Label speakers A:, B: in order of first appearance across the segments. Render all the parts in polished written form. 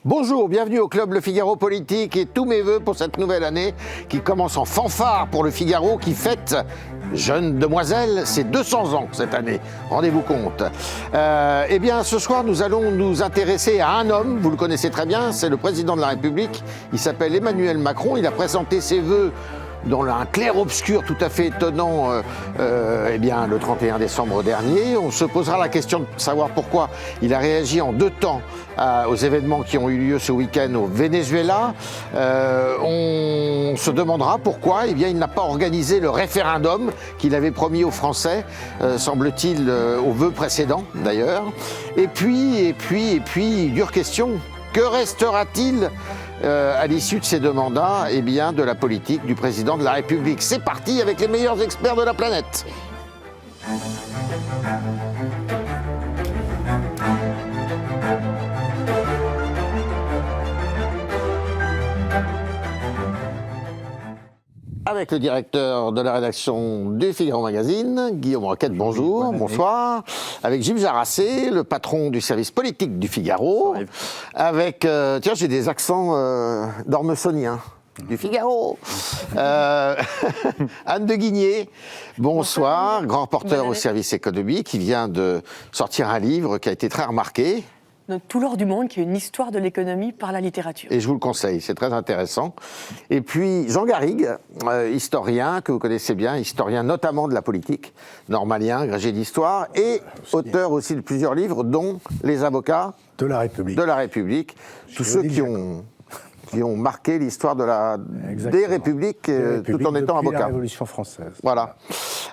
A: Bonjour, bienvenue au Club Le Figaro Politique et tous mes vœux pour cette nouvelle année qui commence en fanfare pour Le Figaro qui fête, jeune demoiselle, ses 200 ans cette année. Rendez-vous compte. Eh bien, ce soir, nous allons nous intéresser à un homme, vous le connaissez très bien, c'est le président de la République. Il s'appelle Emmanuel Macron, il a présenté ses vœux dans un clair-obscur tout à fait étonnant eh bien, le 31 décembre dernier. On se posera la question de savoir pourquoi il a réagi en deux temps aux événements qui ont eu lieu ce week-end au Venezuela. On se demandera pourquoi eh bien, il n'a pas organisé le référendum qu'il avait promis aux Français, semble-t-il, aux vœux précédents d'ailleurs. Et puis, dure question, que restera-t-il à l'issue de ces deux mandats, eh bien, de la politique du président de la République? C'est parti avec les meilleurs experts de la planète. Avec le directeur de la rédaction du Figaro Magazine, Guillaume Roquette, bonjour, bonsoir. Avec Gilles Jarassé, le patron du service politique du Figaro. Avec, tiens, j'ai des accents d'ormesoniens. Du Figaro. Anne de Guigné, bonsoir, grand reporter au service économique, qui vient de sortir un livre qui a été très remarqué.
B: Tout l'or du monde, qui est une histoire de l'économie par la littérature.
A: Et je vous le conseille, c'est très intéressant. Et puis Jean Garrigue, historien que vous connaissez bien, historien notamment de la politique, normalien, agrégé d'histoire, et auteur aussi de plusieurs livres, dont Les avocats
C: de la République.
A: Tous ceux qui ont marqué l'histoire des républiques tout en étant avocats.
C: La Révolution française.
A: Voilà.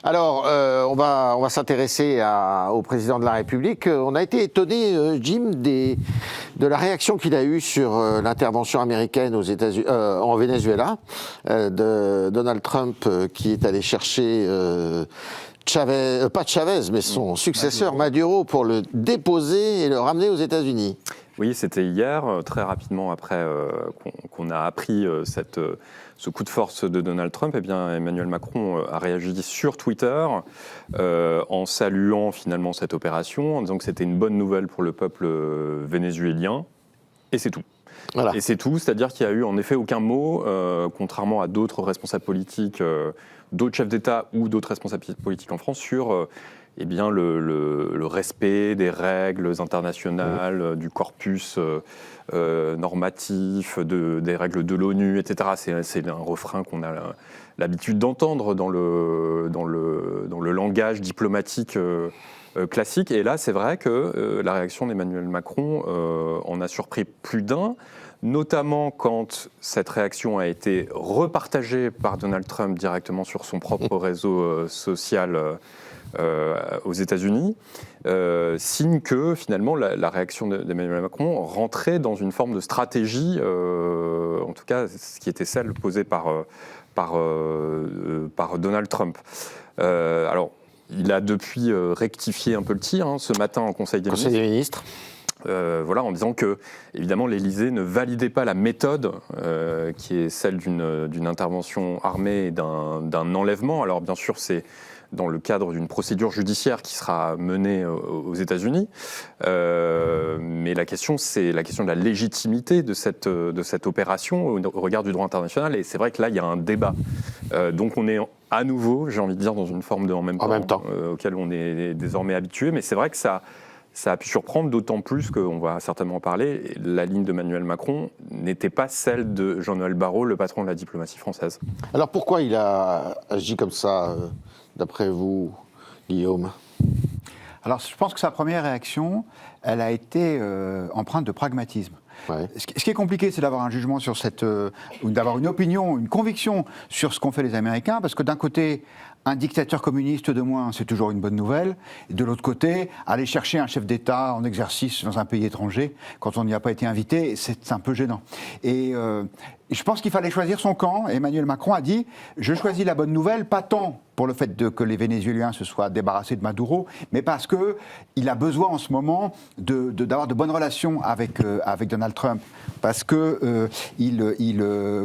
A: Alors, on va s'intéresser au président de la République. On a été étonné, Jim, de la réaction qu'il a eue sur l'intervention américaine aux États-Unis, en Venezuela, de Donald Trump qui est allé chercher pas Chavez, mais son successeur Maduro pour le déposer et le ramener aux États-Unis.
D: Oui, c'était hier, très rapidement après qu'on a appris ce coup de force de Donald Trump. Eh bien, Emmanuel Macron a réagi sur Twitter en saluant finalement cette opération, en disant que c'était une bonne nouvelle pour le peuple vénézuélien, et c'est tout. Voilà. Et c'est tout, c'est-à-dire qu'il n'y a eu en effet aucun mot, contrairement à d'autres responsables politiques, d'autres chefs d'État ou d'autres responsables politiques en France, sur eh bien, le respect des règles internationales, du corpus normatif, des règles de l'ONU, etc. C'est un refrain qu'on a l'habitude d'entendre dans le langage diplomatique classique. Et là, c'est vrai que la réaction d'Emmanuel Macron en a surpris plus d'un, notamment quand cette réaction a été repartagée par Donald Trump directement sur son propre réseau social aux États-Unis, signe que finalement la réaction d'Emmanuel Macron rentrait dans une forme de stratégie, en tout cas ce qui était celle posée par Donald Trump. Alors, il a depuis rectifié un peu le tir, ce matin en Conseil des ministres. Voilà, en disant que, évidemment, l'Élysée ne validait pas la méthode qui est celle d'une intervention armée et d'un enlèvement. Alors, bien sûr, c'est dans le cadre d'une procédure judiciaire qui sera menée aux États-Unis. Mais la question, c'est la question de la légitimité de cette opération au regard du droit international. Et c'est vrai que là, il y a un débat. Donc on est à nouveau, j'ai envie de dire, dans une forme de en même temps. Auquel on est désormais habitué. Mais c'est vrai que ça a pu surprendre, d'autant plus qu'on va certainement en parler. La ligne d'Emmanuel Macron n'était pas celle de Jean-Noël Barrot, le patron de la diplomatie française.
A: Alors pourquoi il a agi comme ça, d'après vous, Guillaume ?
E: Alors je pense que sa première réaction, elle a été empreinte de pragmatisme. Ouais. Ce qui est compliqué, c'est d'avoir un jugement sur d'avoir une opinion, une conviction sur ce qu'ont fait les Américains, parce que d'un côté, un dictateur communiste de moins, c'est toujours une bonne nouvelle. Et de l'autre côté, aller chercher un chef d'État en exercice dans un pays étranger, quand on n'y a pas été invité, c'est un peu gênant. Et je pense qu'il fallait choisir son camp. Emmanuel Macron a dit « Je choisis la bonne nouvelle, pas tant pour le fait que les Vénézuéliens se soient débarrassés de Maduro, mais parce qu'il a besoin en ce moment d'avoir de bonnes relations avec Donald Donald Trump, parce que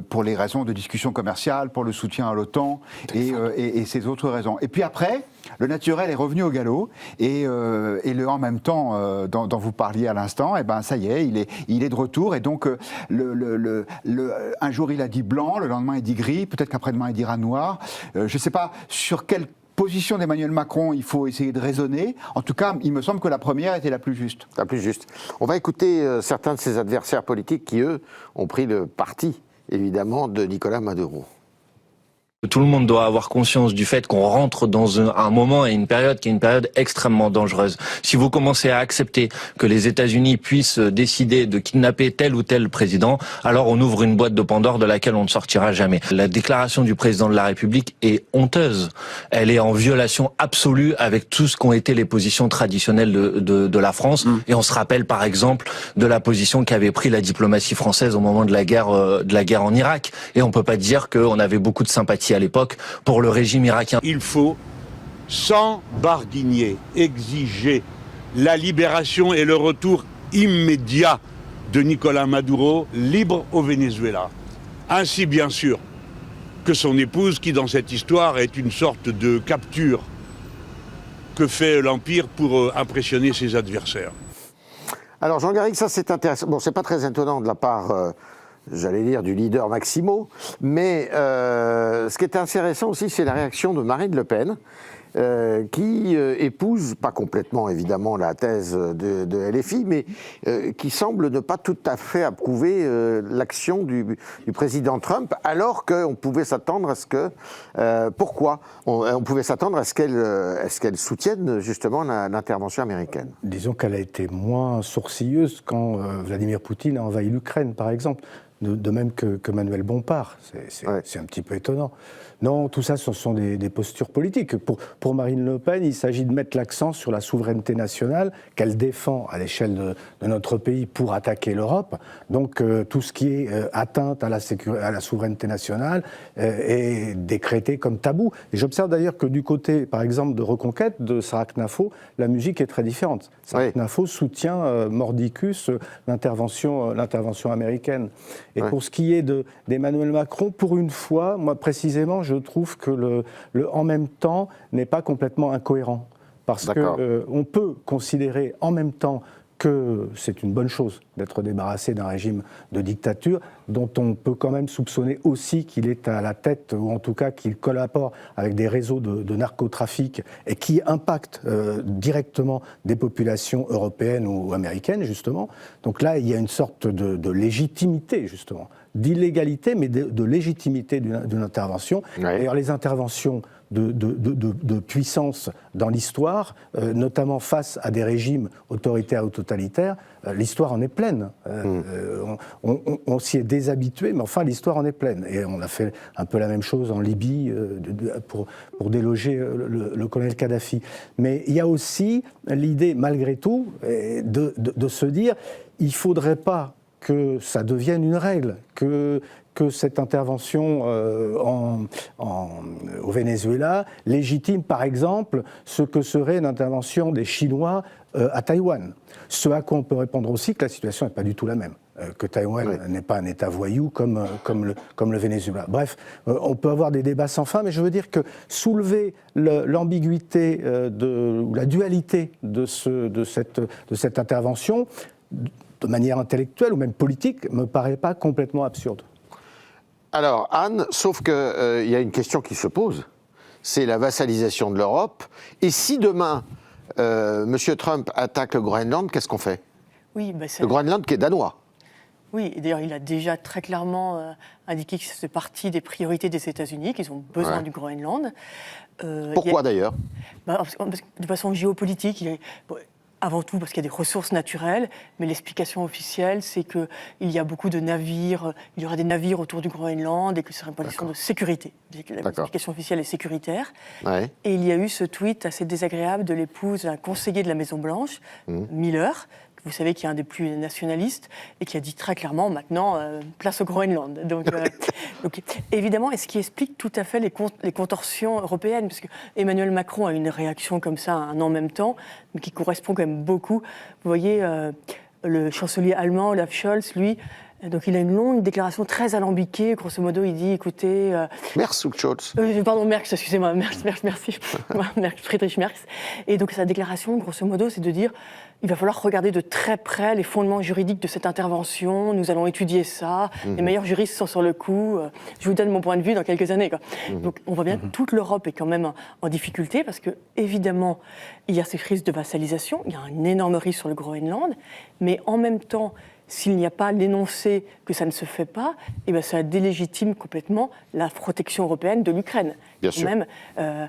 E: pour les raisons de discussion commerciale, pour le soutien à l'OTAN et ces autres raisons. Et puis après, le naturel est revenu au galop et le en même temps dont vous parliez à l'instant, et ben ça y est, il est de retour. Et donc un jour il a dit blanc, le lendemain il dit gris, peut-être qu'après-demain il dira noir. Je ne sais pas sur quelle position d'Emmanuel Macron il faut essayer de raisonner. En tout cas, il me semble que la première était la plus juste.
A: La plus juste. On va écouter certains de ses adversaires politiques qui, eux, ont pris le parti, évidemment, de Nicolás Maduro.
C: Tout le monde doit avoir conscience du fait qu'on rentre dans un moment et une période qui est une période extrêmement dangereuse. Si vous commencez à accepter que les États-Unis puissent décider de kidnapper tel ou tel président, alors on ouvre une boîte de Pandore de laquelle on ne sortira jamais. La déclaration du président de la République est honteuse. Elle est en violation absolue avec tout ce qu'ont été les positions traditionnelles de la France. Et on se rappelle par exemple de la position qu'avait pris la diplomatie française au moment de la guerre en Irak. Et on peut pas dire qu'on avait beaucoup de sympathie à l'époque pour le régime irakien.
F: Il faut, sans barguigner, exiger la libération et le retour immédiat de Nicolás Maduro, libre au Venezuela. Ainsi, bien sûr, que son épouse, qui dans cette histoire est une sorte de capture que fait l'Empire pour impressionner ses adversaires.
A: Alors Jean Garrigue, ça c'est intéressant. Bon, c'est pas très étonnant de la part... j'allais dire du leader Maximo, mais ce qui est intéressant aussi, c'est la réaction de Marine Le Pen, qui épouse, pas complètement évidemment la thèse de LFI, mais qui semble ne pas tout à fait approuver l'action du président Trump, alors qu'on pouvait s'attendre à ce que... pourquoi on pouvait s'attendre à ce qu'elle soutienne justement l'intervention américaine.
G: Disons qu'elle a été moins sourcilleuse quand Vladimir Poutine a envahi l'Ukraine, par exemple. De même que Manuel Bompard. C'est un petit peu étonnant. Non, tout ça, ce sont des postures politiques. Pour Marine Le Pen, il s'agit de mettre l'accent sur la souveraineté nationale qu'elle défend à l'échelle de notre pays pour attaquer l'Europe. Donc, tout ce qui est atteinte à la souveraineté nationale est décrété comme tabou. Et j'observe d'ailleurs que du côté, par exemple, de Reconquête, de Sarah Knafo, la musique est très différente. Sarah Knafo soutient mordicus l'intervention américaine. Et pour ce qui est d'Emmanuel Macron, pour une fois, moi précisément, je trouve que le en même temps n'est pas complètement incohérent. Parce qu'on peut considérer en même temps que c'est une bonne chose d'être débarrassé d'un régime de dictature dont on peut quand même soupçonner aussi qu'il est à la tête, ou en tout cas qu'il collabore avec des réseaux de narcotrafic et qui impactent directement des populations européennes ou américaines, justement. Donc là, il y a une sorte de légitimité, justement, d'illégalité, mais de légitimité d'une intervention. D'ailleurs, les interventions de puissance dans l'histoire, notamment face à des régimes autoritaires ou totalitaires, l'histoire en est pleine. On s'y est déshabitué, mais enfin l'histoire en est pleine. Et on a fait un peu la même chose en Libye pour déloger le colonel Kadhafi. Mais il y a aussi l'idée, malgré tout, de se dire, il ne faudrait pas que ça devienne une règle, que cette intervention au Venezuela légitime, par exemple, ce que serait une intervention des Chinois à Taïwan. Ce à quoi on peut répondre aussi que la situation n'est pas du tout la même, que Taïwan n'est pas un État voyou comme le Venezuela. Bref, on peut avoir des débats sans fin, mais je veux dire que soulever l'ambiguïté ou la dualité de cette intervention, de manière intellectuelle ou même politique, me paraît pas complètement absurde.
A: Alors, Anne, sauf qu'il y a une question qui se pose, c'est la vassalisation de l'Europe. Et si demain, M. Trump attaque le Groenland, qu'est-ce qu'on fait ? Le Groenland qui est danois.
B: Oui, et d'ailleurs, il a déjà très clairement indiqué que c'est partie des priorités des États-Unis, qu'ils ont besoin du Groenland.
A: Pourquoi d'ailleurs ?
B: De façon géopolitique, avant tout parce qu'il y a des ressources naturelles, mais l'explication officielle, c'est qu'il y a beaucoup de navires, il y aura des navires autour du Groenland et que ce serait une position de sécurité. L'explication officielle est sécuritaire. Et il y a eu ce tweet assez désagréable de l'épouse d'un conseiller de la Maison-Blanche, Miller, vous savez, qui est un des plus nationalistes, et qui a dit très clairement, maintenant, place au Groenland. Donc, évidemment, et ce qui explique tout à fait les contorsions européennes, parce que Emmanuel Macron a une réaction comme ça, un en même temps, mais qui correspond quand même beaucoup. Vous voyez, le chancelier allemand, Olaf Scholz, lui, donc il a une longue déclaration très alambiquée. Grosso modo, il dit, écoutez...
A: Merz ou Scholz
B: pardon, Merz, excusez-moi, merci. Friedrich Merz. Et donc sa déclaration, grosso modo, c'est de dire, il va falloir regarder de très près les fondements juridiques de cette intervention, nous allons étudier ça, les meilleurs juristes sont sur le coup, je vous donne mon point de vue dans quelques années. Quoi. Donc on voit bien que toute l'Europe est quand même en difficulté, parce que évidemment, il y a ces risques de vassalisation, il y a un énorme risque sur le Groenland, mais en même temps, s'il n'y a pas l'énoncé que ça ne se fait pas, eh bien ça délégitime complètement la protection européenne de l'Ukraine.
A: Bien sûr.
B: Le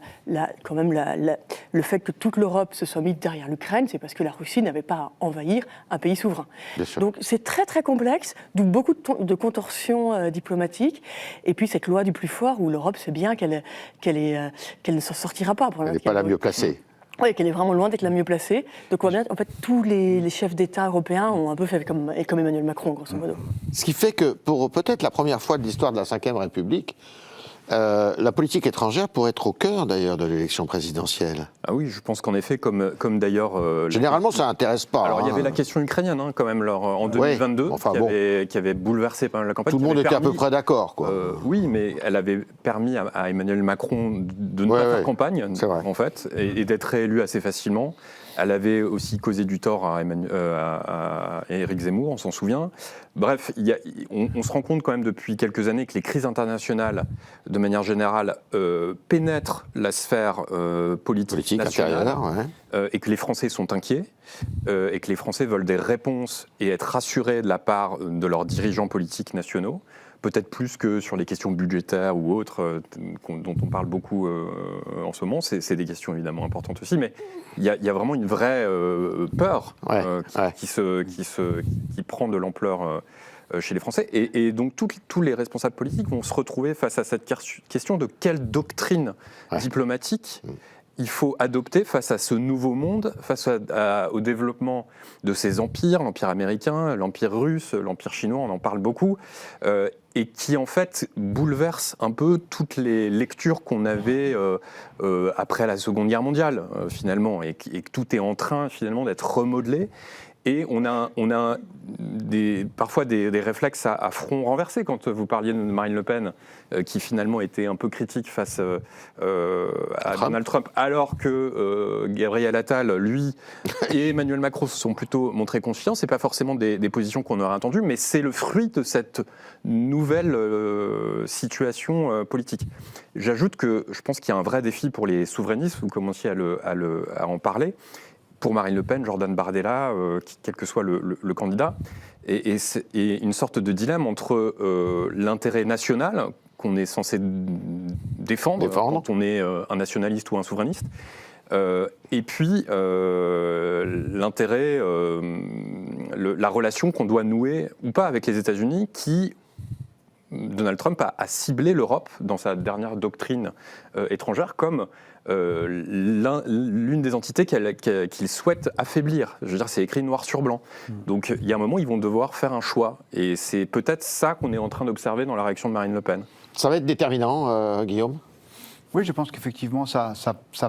B: fait que toute l'Europe se soit mise derrière l'Ukraine, c'est parce que la Russie n'avait pas à envahir un pays souverain.
A: Bien sûr.
B: Donc c'est très très complexe, d'où beaucoup de contorsions diplomatiques. Et puis cette loi du plus fort, où l'Europe sait bien qu'elle ne s'en sortira pas.
A: Elle n'est pas la mieux placée.
B: Oui, qu'elle est vraiment loin d'être la mieux placée. Donc on voit bien, en fait, tous les chefs d'État européens ont un peu fait comme Emmanuel Macron, grosso modo.
A: Ce qui fait que, pour peut-être la première fois de l'histoire de la Ve République, la politique étrangère pourrait être au cœur, d'ailleurs, de l'élection présidentielle.
D: Ah oui, je pense qu'en effet, comme d'ailleurs...
A: Généralement, ça n'intéresse pas.
D: Alors, il y avait la question ukrainienne, quand même, en 2022, qui avait bouleversé pas mal la campagne.
A: Tout le monde était à peu près d'accord, quoi.
D: Oui, mais elle avait permis à Emmanuel Macron de ne pas faire campagne, en fait, et d'être réélu assez facilement. Elle avait aussi causé du tort à Éric Zemmour, on s'en souvient. Bref, on se rend compte quand même depuis quelques années que les crises internationales, de manière générale, pénètrent la sphère politique nationale, et que les Français sont inquiets, et que les Français veulent des réponses et être rassurés de la part de leurs dirigeants politiques nationaux. Peut-être plus que sur les questions budgétaires ou autres, dont on parle beaucoup en ce moment. C'est des questions évidemment importantes aussi, mais il y a vraiment une vraie peur qui prend de l'ampleur chez les Français. Et donc tous les responsables politiques vont se retrouver face à cette question de quelle doctrine diplomatique il faut adopter face à ce nouveau monde, face au développement de ces empires, l'empire américain, l'empire russe, l'empire chinois, on en parle beaucoup, et qui en fait bouleverse un peu toutes les lectures qu'on avait après la Seconde Guerre mondiale, finalement, et que tout est en train finalement d'être remodelé. Et on a parfois des réflexes à front renversé. Quand vous parliez de Marine Le Pen, qui finalement était un peu critique face à Donald Trump, alors que Gabriel Attal, lui, et Emmanuel Macron se sont plutôt montrés confiants. C'est pas forcément des positions qu'on aurait entendues, mais c'est le fruit de cette nouvelle situation politique. J'ajoute que je pense qu'il y a un vrai défi pour les souverainistes, vous commenciez à en parler. Pour Marine Le Pen, Jordan Bardella, quel que soit le candidat, et une sorte de dilemme entre l'intérêt national qu'on est censé défendre quand on est un nationaliste ou un souverainiste, et puis l'intérêt, la relation qu'on doit nouer ou pas avec les États-Unis, qui Donald Trump a ciblé l'Europe dans sa dernière doctrine étrangère comme l'une des entités qu'il souhaite affaiblir. Je veux dire, c'est écrit noir sur blanc. Donc il y a un moment, ils vont devoir faire un choix. Et c'est peut-être ça qu'on est en train d'observer dans la réaction de Marine Le Pen.
A: Ça va être déterminant, Guillaume ?
E: Oui, je pense qu'effectivement, ça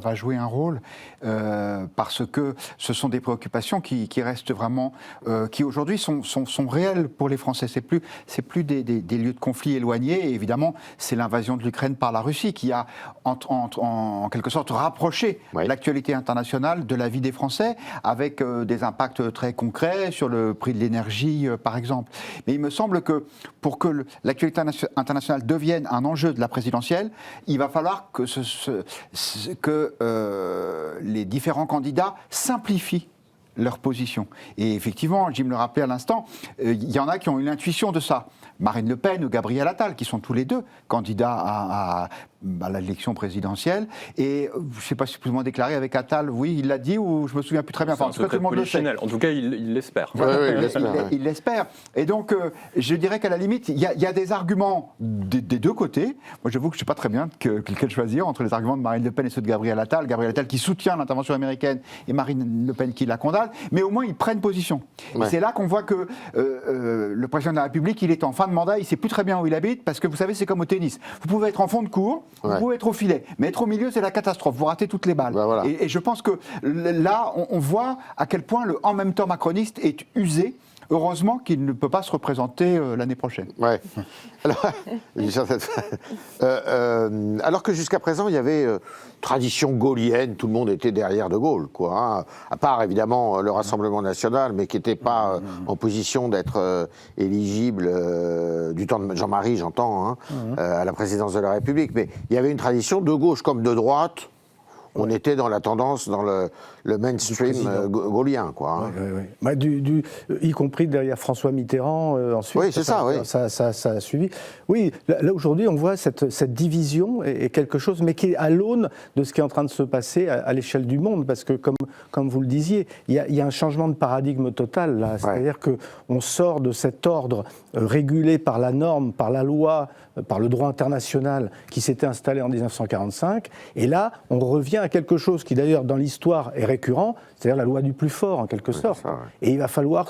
E: va jouer un rôle, parce que ce sont des préoccupations qui restent vraiment, qui aujourd'hui sont réelles pour les Français. C'est plus des lieux de conflit éloignés. Et évidemment, c'est l'invasion de l'Ukraine par la Russie qui a, en quelque sorte, rapproché l'actualité internationale de la vie des Français, avec des impacts très concrets sur le prix de l'énergie, par exemple. Mais il me semble que pour que l'actualité internationale devienne un enjeu de la présidentielle, il va falloir que les différents candidats simplifient leur position. Et effectivement, Jim le rappelait à l'instant, il y en a qui ont eu l'intuition de ça. Marine Le Pen ou Gabriel Attal, qui sont tous les deux candidats à l'élection présidentielle. Et je ne sais pas si plus ou moins déclaré avec Attal, oui, il l'a dit, ou je me souviens plus très bien.
D: Enfin, tout le monde le sait. En tout cas, il l'espère.
E: Il l'espère. Et donc, je dirais qu'à la limite, il y a des arguments des deux côtés. Moi, j'avoue que je ne sais pas très bien lequel choisir entre les arguments de Marine Le Pen et ceux de Gabriel Attal. Gabriel Attal qui soutient l'intervention américaine et Marine Le Pen qui la condamne. Mais au moins, ils prennent position. Et c'est là qu'on voit que le président de la République, il est en fin de mandat, il ne sait plus très bien où il habite, parce que vous savez, c'est comme au tennis. Vous pouvez être en fond de cours, vous pouvez être au filet. Mais être au milieu, c'est la catastrophe. Vous ratez toutes les balles.
A: Ben voilà.
E: Et je pense que là, on voit à quel point le en même temps macroniste est usé. Heureusement qu'il ne peut pas se représenter l'année prochaine.
A: Ouais. Alors que jusqu'à présent, il y avait tradition gaullienne, tout le monde était derrière De Gaulle, quoi. Hein. À part évidemment le Rassemblement national, mais qui n'était pas en position d'être éligible du temps de Jean-Marie, j'entends, hein, à la présidence de la République. Mais il y avait une tradition de gauche comme de droite. On était dans la tendance, dans le mainstream gaullien, quoi. Hein.
G: Bah, y compris derrière François Mitterrand ensuite.
A: Oui, c'est ça, oui.
G: Ça a suivi. Oui, là aujourd'hui, on voit cette division est quelque chose, mais qui est à l'aune de ce qui est en train de se passer à l'échelle du monde, parce que, comme vous le disiez, il y a un changement de paradigme total, là. C'est-à-dire qu'on sort de cet ordre régulé par la norme, par la loi, par le droit international qui s'était installé en 1945, et là, on revient à quelque chose qui d'ailleurs dans l'histoire est récurrent, c'est-à-dire la loi du plus fort en quelque sorte. Ça, Et il va falloir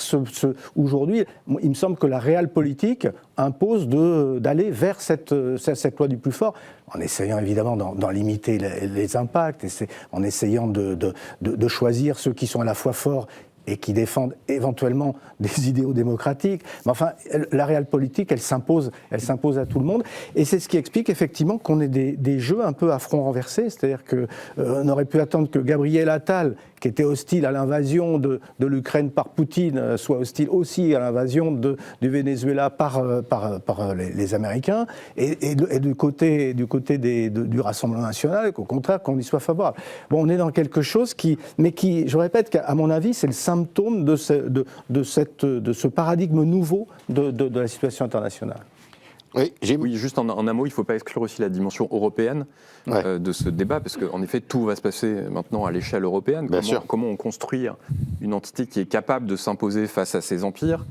G: aujourd'hui, il me semble que la réelle politique impose d'aller vers cette loi du plus fort, en essayant évidemment d'en limiter les impacts, en essayant de choisir ceux qui sont à la fois forts et qui défendent éventuellement des idéaux démocratiques. Mais enfin, la réelle politique, elle s'impose à tout le monde. Et c'est ce qui explique effectivement qu'on ait des jeux un peu à front renversé. C'est-à-dire qu'on aurait pu attendre que Gabriel Attal, qui était hostile à l'invasion de l'Ukraine par Poutine, soit hostile aussi à l'invasion du Venezuela par les Américains. Et du côté du Rassemblement national, qu'au contraire, qu'on y soit favorable. Bon, on est dans quelque chose qui, je répète qu'à mon avis, c'est le symptôme de ce paradigme nouveau de la situation internationale.
D: Oui, juste en un mot, il ne faut pas exclure aussi la dimension européenne de ce débat, parce qu'en effet, tout va se passer maintenant à l'échelle européenne. Comment on construit une entité qui est capable de s'imposer face à ces empires.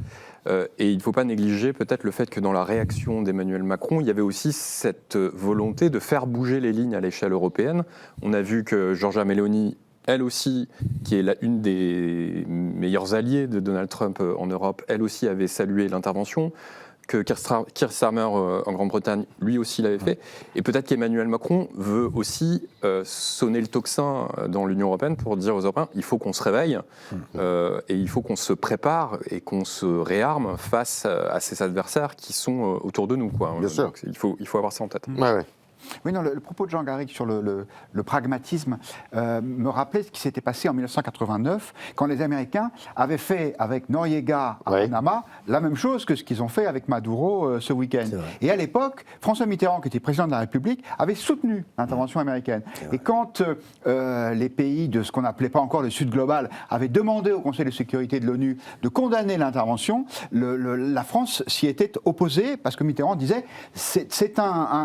D: Et il ne faut pas négliger peut-être le fait que dans la réaction d'Emmanuel Macron, il y avait aussi cette volonté de faire bouger les lignes à l'échelle européenne. On a vu que Giorgia Meloni, elle aussi, qui est une des meilleures alliées de Donald Trump en Europe, elle aussi avait salué l'intervention, que Keir Starmer en Grande-Bretagne, lui aussi l'avait fait. Et peut-être qu'Emmanuel Macron veut aussi sonner le tocsin dans l'Union européenne pour dire aux Européens, il faut qu'on se réveille et il faut qu'on se prépare et qu'on se réarme face à ces adversaires qui sont autour de nous, quoi.
A: Bien sûr.
D: Donc, il faut avoir ça en tête.
E: Oui, non, le propos de Jean Garrigue sur le pragmatisme me rappelait ce qui s'était passé en 1989, quand les Américains avaient fait avec Noriega à Panama la même chose que ce qu'ils ont fait avec Maduro ce week-end. Et à l'époque, François Mitterrand, qui était président de la République, avait soutenu l'intervention américaine. Et quand les pays de ce qu'on n'appelait pas encore le Sud global avaient demandé au Conseil de sécurité de l'ONU de condamner l'intervention, la France s'y était opposée, parce que Mitterrand disait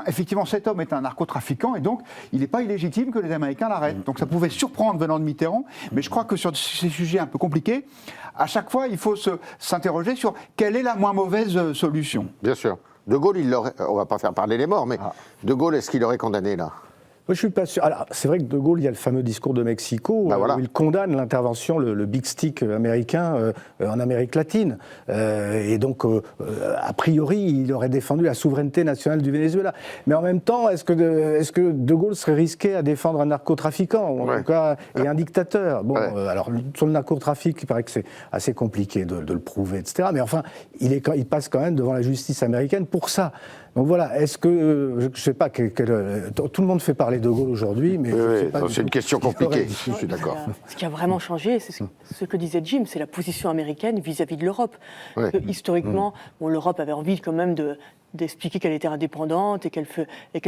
E: effectivement, cet homme est un narcotrafiquant et donc il n'est pas illégitime que les Américains l'arrêtent. Donc ça pouvait surprendre venant de Mitterrand, mais je crois que sur ces sujets un peu compliqués, à chaque fois il faut s'interroger sur quelle est la moins mauvaise solution.
A: Bien sûr. De Gaulle, on ne va pas faire parler les morts, mais De Gaulle, est-ce qu'il aurait condamné là ?
G: Moi, je suis pas sûr. Alors, c'est vrai que De Gaulle, il y a le fameux discours de Mexico où il condamne l'intervention, le big stick américain en Amérique latine. Et donc, a priori, il aurait défendu la souveraineté nationale du Venezuela. Mais en même temps, est-ce que De Gaulle serait risqué à défendre un narcotrafiquant, ou en tout cas, et un dictateur ? Bon, alors, sur le narcotrafic, il paraît que c'est assez compliqué de le prouver, etc. Mais enfin, il passe quand même devant la justice américaine pour ça. Donc voilà, est-ce que, je ne sais pas, tout le monde fait parler De Gaulle aujourd'hui, mais
A: c'est une question compliquée, je suis d'accord.
B: Ce qui a vraiment changé, c'est ce que disait Jim, c'est la position américaine vis-à-vis de l'Europe. Historiquement, l'Europe avait envie quand même d'expliquer qu'elle était indépendante et qu'elle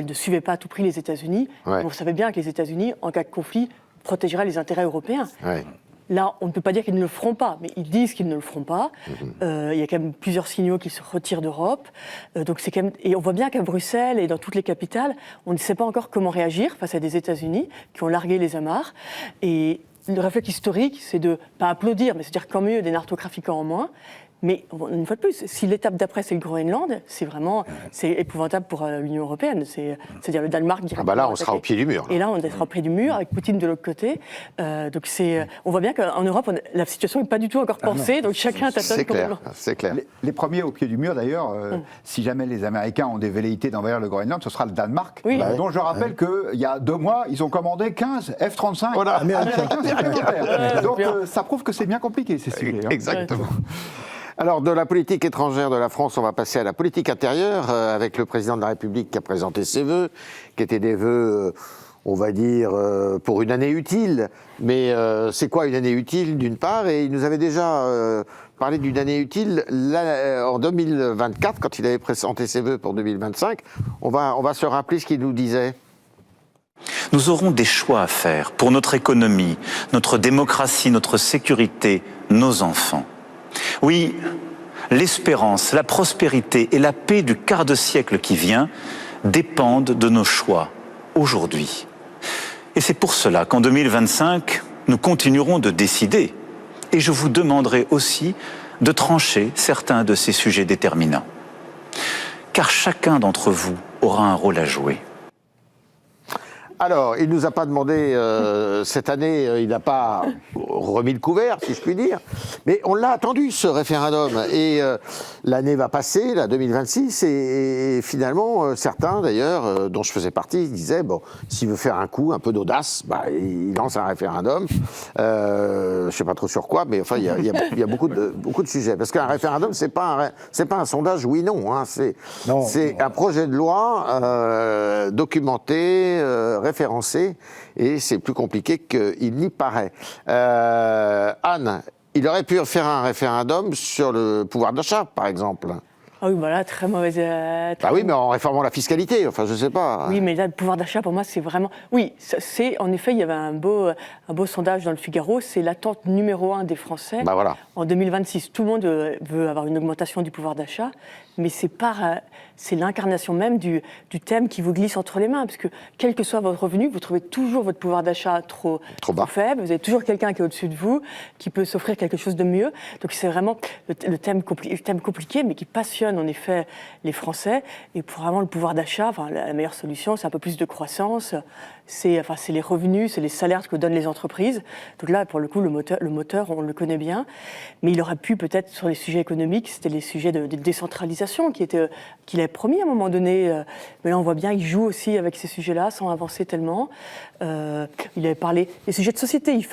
B: ne suivait pas à tout prix les États-Unis. On savait bien que les États-Unis, en cas de conflit, protégeraient les intérêts européens. Là, on ne peut pas dire qu'ils ne le feront pas, mais ils disent qu'ils ne le feront pas. Il y a quand même plusieurs signaux qu'ils se retirent d'Europe. Et on voit bien qu'à Bruxelles et dans toutes les capitales, on ne sait pas encore comment réagir face à des États-Unis qui ont largué les amarres. Et le réflexe historique, c'est de, pas applaudir, mais se dire quand mieux des narcotrafiquants en moins. Mais une fois de plus, si l'étape d'après c'est le Groenland, c'est épouvantable pour l'Union européenne. C'est-à-dire le Danemark directement.
A: Là, on sera au pied du mur.
B: Et là, on sera au pied du mur avec Poutine de l'autre côté. Donc on voit bien qu'en Europe, la situation n'est pas du tout encore pensée. Donc chacun tâtonne complètement.
A: C'est clair.
E: Les premiers au pied du mur, d'ailleurs, si jamais les Américains ont des velléités d'envahir le Groenland, ce sera le Danemark, dont je rappelle qu'il y a 2 mois, ils ont commandé 15 F-35 américains. Donc ça prouve que c'est bien compliqué, ces sujets.
A: Exactement. Alors, de la politique étrangère de la France, on va passer à la politique intérieure, avec le président de la République qui a présenté ses vœux, qui étaient des vœux, on va dire, pour une année utile. Mais c'est quoi une année utile, d'une part? Et il nous avait déjà parlé d'une année utile en 2024, quand il avait présenté ses vœux pour 2025. On va se rappeler ce qu'il nous disait.
H: Nous aurons des choix à faire pour notre économie, notre démocratie, notre sécurité, nos enfants. Oui, l'espérance, la prospérité et la paix du quart de siècle qui vient dépendent de nos choix aujourd'hui. Et c'est pour cela qu'en 2025, nous continuerons de décider. Et je vous demanderai aussi de trancher certains de ces sujets déterminants. Car chacun d'entre vous aura un rôle à jouer.
A: Alors, il ne nous a pas demandé, cette année, il n'a pas remis le couvert, si je puis dire, mais on l'a attendu, ce référendum, et l'année va passer, la 2026, et finalement, certains, d'ailleurs, dont je faisais partie, disaient, bon, s'il veut faire un coup, un peu d'audace, il lance un référendum, je ne sais pas trop sur quoi, mais enfin, il y a beaucoup de sujets, parce qu'un référendum, c'est pas un sondage oui-non, hein, c'est un projet de loi documenté, référencé, et c'est plus compliqué qu'il n'y paraît. Anne, il aurait pu faire un référendum sur le pouvoir d'achat, par exemple.
B: Ah oui, voilà, très mauvaise...
A: oui, mais en réformant la fiscalité, enfin, je sais pas.
B: Oui, mais là, le pouvoir d'achat, pour moi, c'est vraiment... Oui, en effet, il y avait un beau sondage dans le Figaro, c'est l'attente numéro 1 des Français.
A: Voilà.
B: En 2026, tout le monde veut avoir une augmentation du pouvoir d'achat, mais c'est l'incarnation même du thème qui vous glisse entre les mains, parce que quel que soit votre revenu, vous trouvez toujours votre pouvoir d'achat trop faible, vous avez toujours quelqu'un qui est au-dessus de vous, qui peut s'offrir quelque chose de mieux. Donc c'est vraiment le thème compliqué, mais qui passionne en effet les Français. Et pour vraiment le pouvoir d'achat, la meilleure solution, c'est un peu plus de croissance, c'est les revenus, c'est les salaires que donnent les entreprises. Donc là, pour le coup, le moteur, on le connaît bien, mais il aurait pu peut-être, sur les sujets économiques, c'était les sujets de décentralisation qu'il avait promis à un moment donné, mais là on voit bien qu'il joue aussi avec ces sujets-là sans avancer tellement. Il avait parlé des sujets de société, il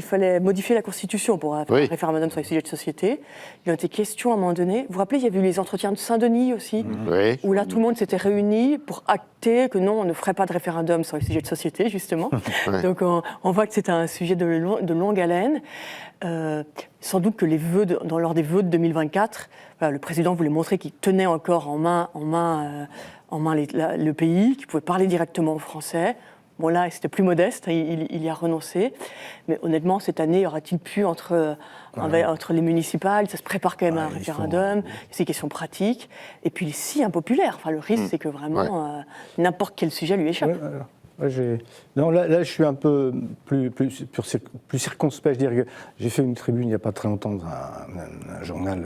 B: fallait modifier la Constitution pour faire un référendum sur les sujets de société. Il a été question à un moment donné, vous vous rappelez, il y a eu les entretiens de Saint-Denis aussi, où là tout le monde s'était réuni pour acter que non, on ne ferait pas de référendum sur les sujets de société, justement. Donc on voit que c'était un sujet de longue haleine. Sans doute que lors des vœux de 2024, le président voulait montrer qu'il tenait encore en main le pays, qu'il pouvait parler directement aux Français. Bon là, c'était plus modeste, il y a renoncé. Mais honnêtement, cette année, aura-t-il pu entre les municipales, ça se prépare quand même à un référendum, c'est des questions pratiques. Et puis, il est si impopulaire. Le risque, c'est que vraiment, n'importe quel sujet lui échappe.
G: Là, je suis un peu plus circonspect. Je veux dire que j'ai fait une tribune il n'y a pas très longtemps dans un journal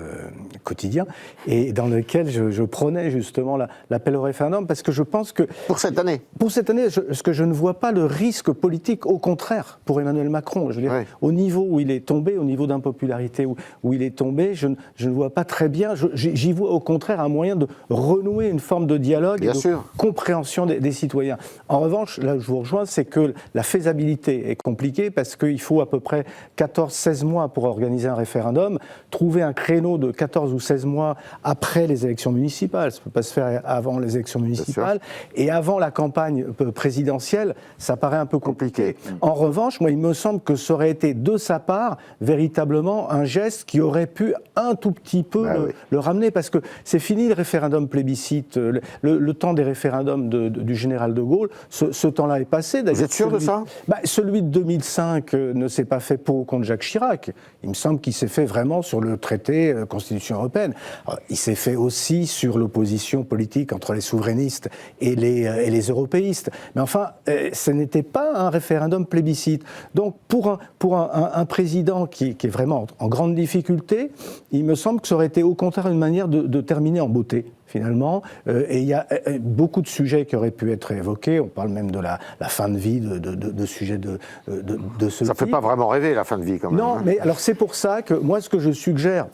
G: quotidien, et dans lequel je prônais justement l'appel au référendum, parce que je pense que... Pour cette année, parce que je ne vois pas le risque politique, au contraire, pour Emmanuel Macron. Je veux dire, au niveau où il est tombé, au niveau d'impopularité où il est tombé, je ne vois pas très bien. J'y vois au contraire un moyen de renouer une forme de dialogue et de compréhension des citoyens. En revanche, là où je vous rejoins, c'est que la faisabilité est compliquée, parce qu'il faut à peu près 14-16 mois pour organiser un référendum. Trouver un créneau de 14 ou 16 mois après les élections municipales, ça ne peut pas se faire avant les élections municipales, et avant la campagne présidentielle, ça paraît un peu compliqué. En revanche, moi, il me semble que ça aurait été de sa part véritablement un geste qui aurait pu un tout petit peu le ramener, parce que c'est fini le référendum plébiscite, le temps des référendums du général de Gaulle. Ce ce temps-là est passé.
A: Vous êtes sûr de ça ?
G: Celui de 2005 ne s'est pas fait pour ou contre Jacques Chirac. Il me semble qu'il s'est fait vraiment sur le traité Constitution européenne. Alors, il s'est fait aussi sur l'opposition politique entre les souverainistes et les européistes. Mais enfin, ce n'était pas un référendum plébiscite. Donc, pour un président qui est vraiment en grande difficulté, il me semble que ça aurait été au contraire une manière de terminer en beauté, finalement. Et il y a beaucoup de sujets qui auraient pu être évoqués. On parle même de la fin de vie de sujets de ce type.
A: Ça ne fait pas vraiment rêver, la fin de vie, quand même.
G: Non, mais alors c'est pour ça que moi, ce que je suggère,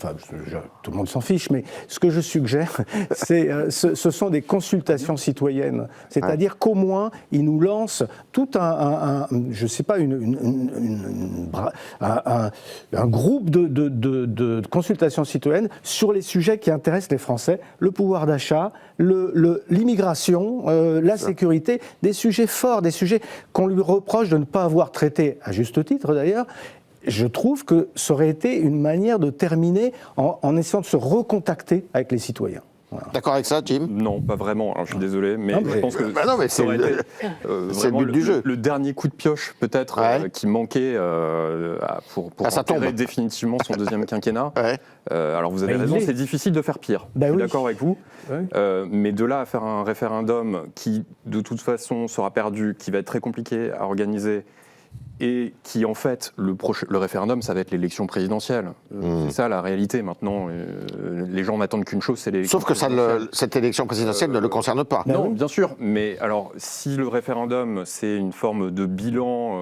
G: tout le monde s'en fiche, mais ce que je suggère, ce sont des consultations citoyennes. C'est-à-dire qu'au moins, ils nous lancent tout je sais pas, un groupe de consultations citoyennes sur les sujets qui intéressent les Français, le pouvoir d'achat, l'immigration, la sécurité, des sujets forts, des sujets qu'on lui reproche de ne pas avoir traités, à juste titre d'ailleurs. Je trouve que ça aurait été une manière de terminer en essayant de se recontacter avec les citoyens. Voilà.
A: D'accord avec ça, Jim ?
D: Non, pas vraiment. Alors, je suis désolé, mais je pense que
A: c'est le but du jeu.
D: Le dernier coup de pioche, peut-être, qui manquait pour enterrer définitivement son deuxième quinquennat. Ouais. Alors, vous avez raison, c'est difficile de faire pire. Je suis d'accord avec vous. Mais de là à faire un référendum qui, de toute façon, sera perdu, qui va être très compliqué à organiser, et qui, en fait, le référendum, ça va être l'élection présidentielle. C'est ça, la réalité, maintenant. Les gens n'attendent qu'une chose, c'est l'élection présidentielle.
A: Sauf que cette élection présidentielle ne le concerne pas.
D: Non, bien sûr. Mais alors, si le référendum, c'est une forme de bilan...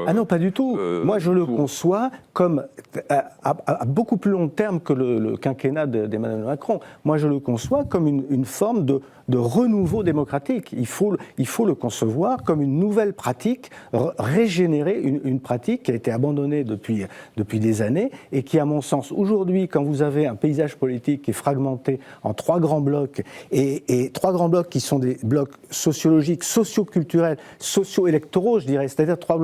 G: Ah non, pas du tout. Moi, je le conçois comme, à beaucoup plus long terme que le quinquennat d'Emmanuel Macron. Moi, je le conçois comme une forme de renouveau démocratique. Il faut le concevoir comme une nouvelle pratique, régénérer une pratique qui a été abandonnée depuis des années et qui, à mon sens, aujourd'hui, quand vous avez un paysage politique qui est fragmenté en 3 grands blocs, et 3 grands blocs qui sont des blocs sociologiques, socio-culturels, socio-électoraux, je dirais, c'est-à-dire 3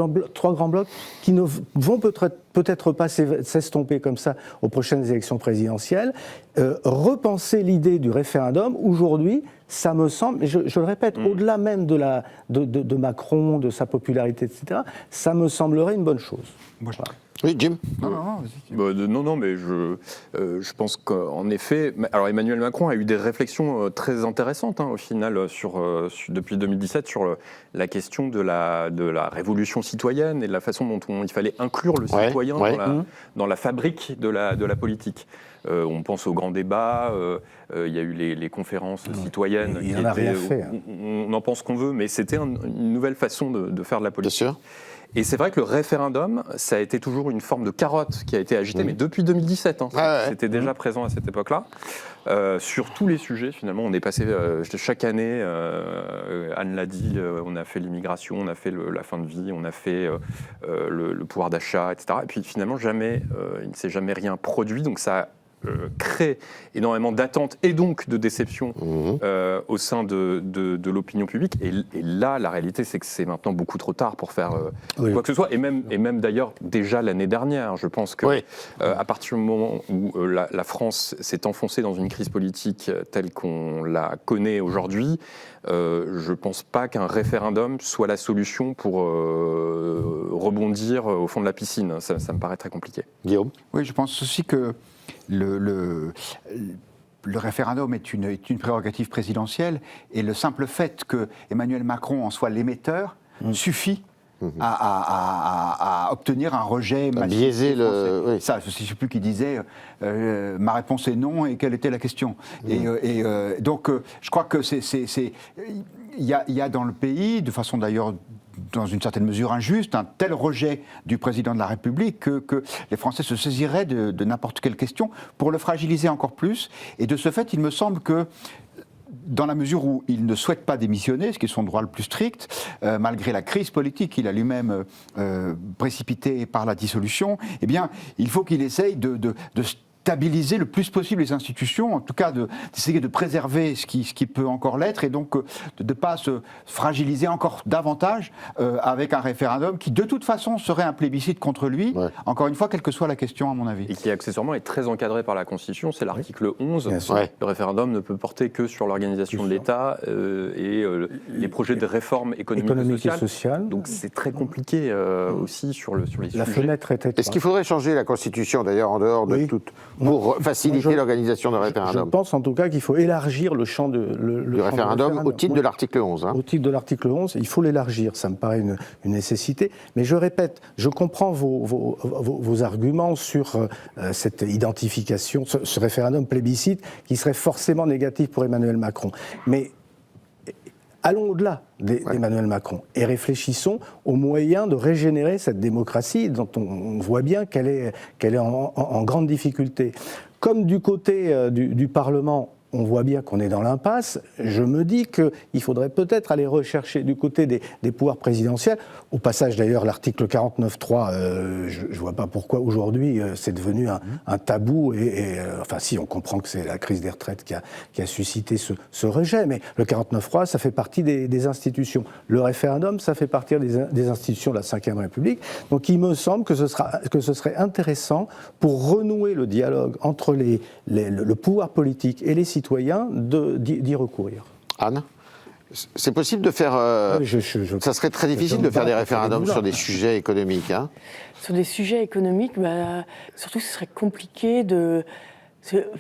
G: grands blocs qui ne vont peut-être pas s'estomper comme ça aux prochaines élections présidentielles, repenser l'idée du référendum, aujourd'hui, ça me semble, et je le répète, au-delà même de Macron, de sa popularité, etc., ça me semblerait une bonne chose.
A: Voilà. Oui, Jim ?
D: Non, mais je pense qu'en effet... Alors, Emmanuel Macron a eu des réflexions très intéressantes, au final, depuis 2017, sur la question de la révolution citoyenne et de la façon dont il fallait inclure le citoyen dans la fabrique de la politique. On pense aux grands débats, il y a eu les conférences citoyennes.
G: Il n'en a rien fait.
D: On en pense qu'on veut, mais c'était une nouvelle façon de faire de la politique.
A: Bien sûr.
D: Et c'est vrai que le référendum, ça a été toujours une forme de carotte qui a été agitée, mais depuis 2017. C'était déjà présent à cette époque-là. Sur tous les sujets, finalement, on est passé chaque année, Anne l'a dit, on a fait l'immigration, on a fait la fin de vie, on a fait le pouvoir d'achat, etc. Et puis finalement, il ne s'est jamais rien produit, donc ça crée énormément d'attentes et donc de déceptions au sein de l'opinion publique. Et là, la réalité, c'est que c'est maintenant beaucoup trop tard pour faire quoi que ce soit. Et même d'ailleurs, déjà l'année dernière, je pense que à partir du moment où la France s'est enfoncée dans une crise politique telle qu'on la connaît aujourd'hui, je ne pense pas qu'un référendum soit la solution pour rebondir au fond de la piscine. Ça me paraît très compliqué.
A: Guillaume ?
E: Oui, je pense aussi que le référendum est une prérogative présidentielle et le simple fait que Emmanuel Macron en soit l'émetteur suffit à obtenir un rejet massif.
A: Biaiser le...
E: Ça, je ne sais plus qui disait ma réponse est non et quelle était la question. Donc, je crois que il y a dans le pays, de façon d'ailleurs dans une certaine mesure injuste, un tel rejet du président de la République que les Français se saisiraient de n'importe quelle question pour le fragiliser encore plus. Et de ce fait, il me semble que dans la mesure où il ne souhaite pas démissionner, ce qui est son droit le plus strict, malgré la crise politique qu'il a lui-même précipitée par la dissolution, eh bien, il faut qu'il essaye de stabiliser le plus possible les institutions, en tout cas d'essayer de préserver ce qui peut encore l'être, et donc de ne pas se fragiliser encore davantage avec un référendum qui de toute façon serait un plébiscite contre lui, encore une fois, quelle que soit la question à mon avis.
D: Et qui accessoirement est très encadré par la Constitution, c'est l'article 11. Le référendum ne peut porter que sur l'organisation de l'État et les projets de réforme économique et sociale. Donc c'est très compliqué aussi sur les sujets.
G: La fenêtre était...
A: Est-ce qu'il faudrait changer la Constitution, d'ailleurs, en dehors de tout, pour faciliter l'organisation d'un référendum?
G: Je pense en tout cas qu'il faut élargir le champ du
A: référendum au titre de l'article 11.
G: Au titre de l'article 11, il faut l'élargir, ça me paraît une nécessité. Mais je répète, je comprends vos arguments sur cette identification, ce référendum plébiscite qui serait forcément négatif pour Emmanuel Macron. Mais allons au-delà d'Emmanuel Macron et réfléchissons aux moyens de régénérer cette démocratie dont on voit bien qu'elle est en grande difficulté. Comme du côté du Parlement, on voit bien qu'on est dans l'impasse, je me dis qu'il faudrait peut-être aller rechercher du côté des pouvoirs présidentiels. Au passage, d'ailleurs, l'article 49.3, je ne vois pas pourquoi aujourd'hui c'est devenu un tabou. Enfin, si, on comprend que c'est la crise des retraites qui a suscité ce rejet, mais le 49.3, ça fait partie des institutions. Le référendum, ça fait partie des institutions de la Ve République. Donc, il me semble que ce serait intéressant pour renouer le dialogue entre le pouvoir politique et les citoyens d'y recourir.
A: Anne, c'est possible de faire... ça serait très difficile de faire des référendums sur des sujets économiques. Hein.
B: Sur des sujets économiques, surtout ce serait compliqué de...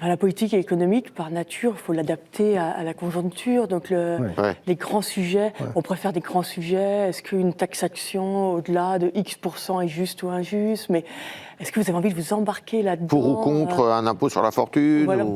B: la politique économique, par nature, il faut l'adapter à la conjoncture. Donc les grands sujets, on préfère des grands sujets. Est-ce qu'une taxation au-delà de X% est juste ou injuste? Mais est-ce que vous avez envie de vous embarquer là-dedans?
A: Pour ou contre un impôt sur la fortune?
B: Voilà.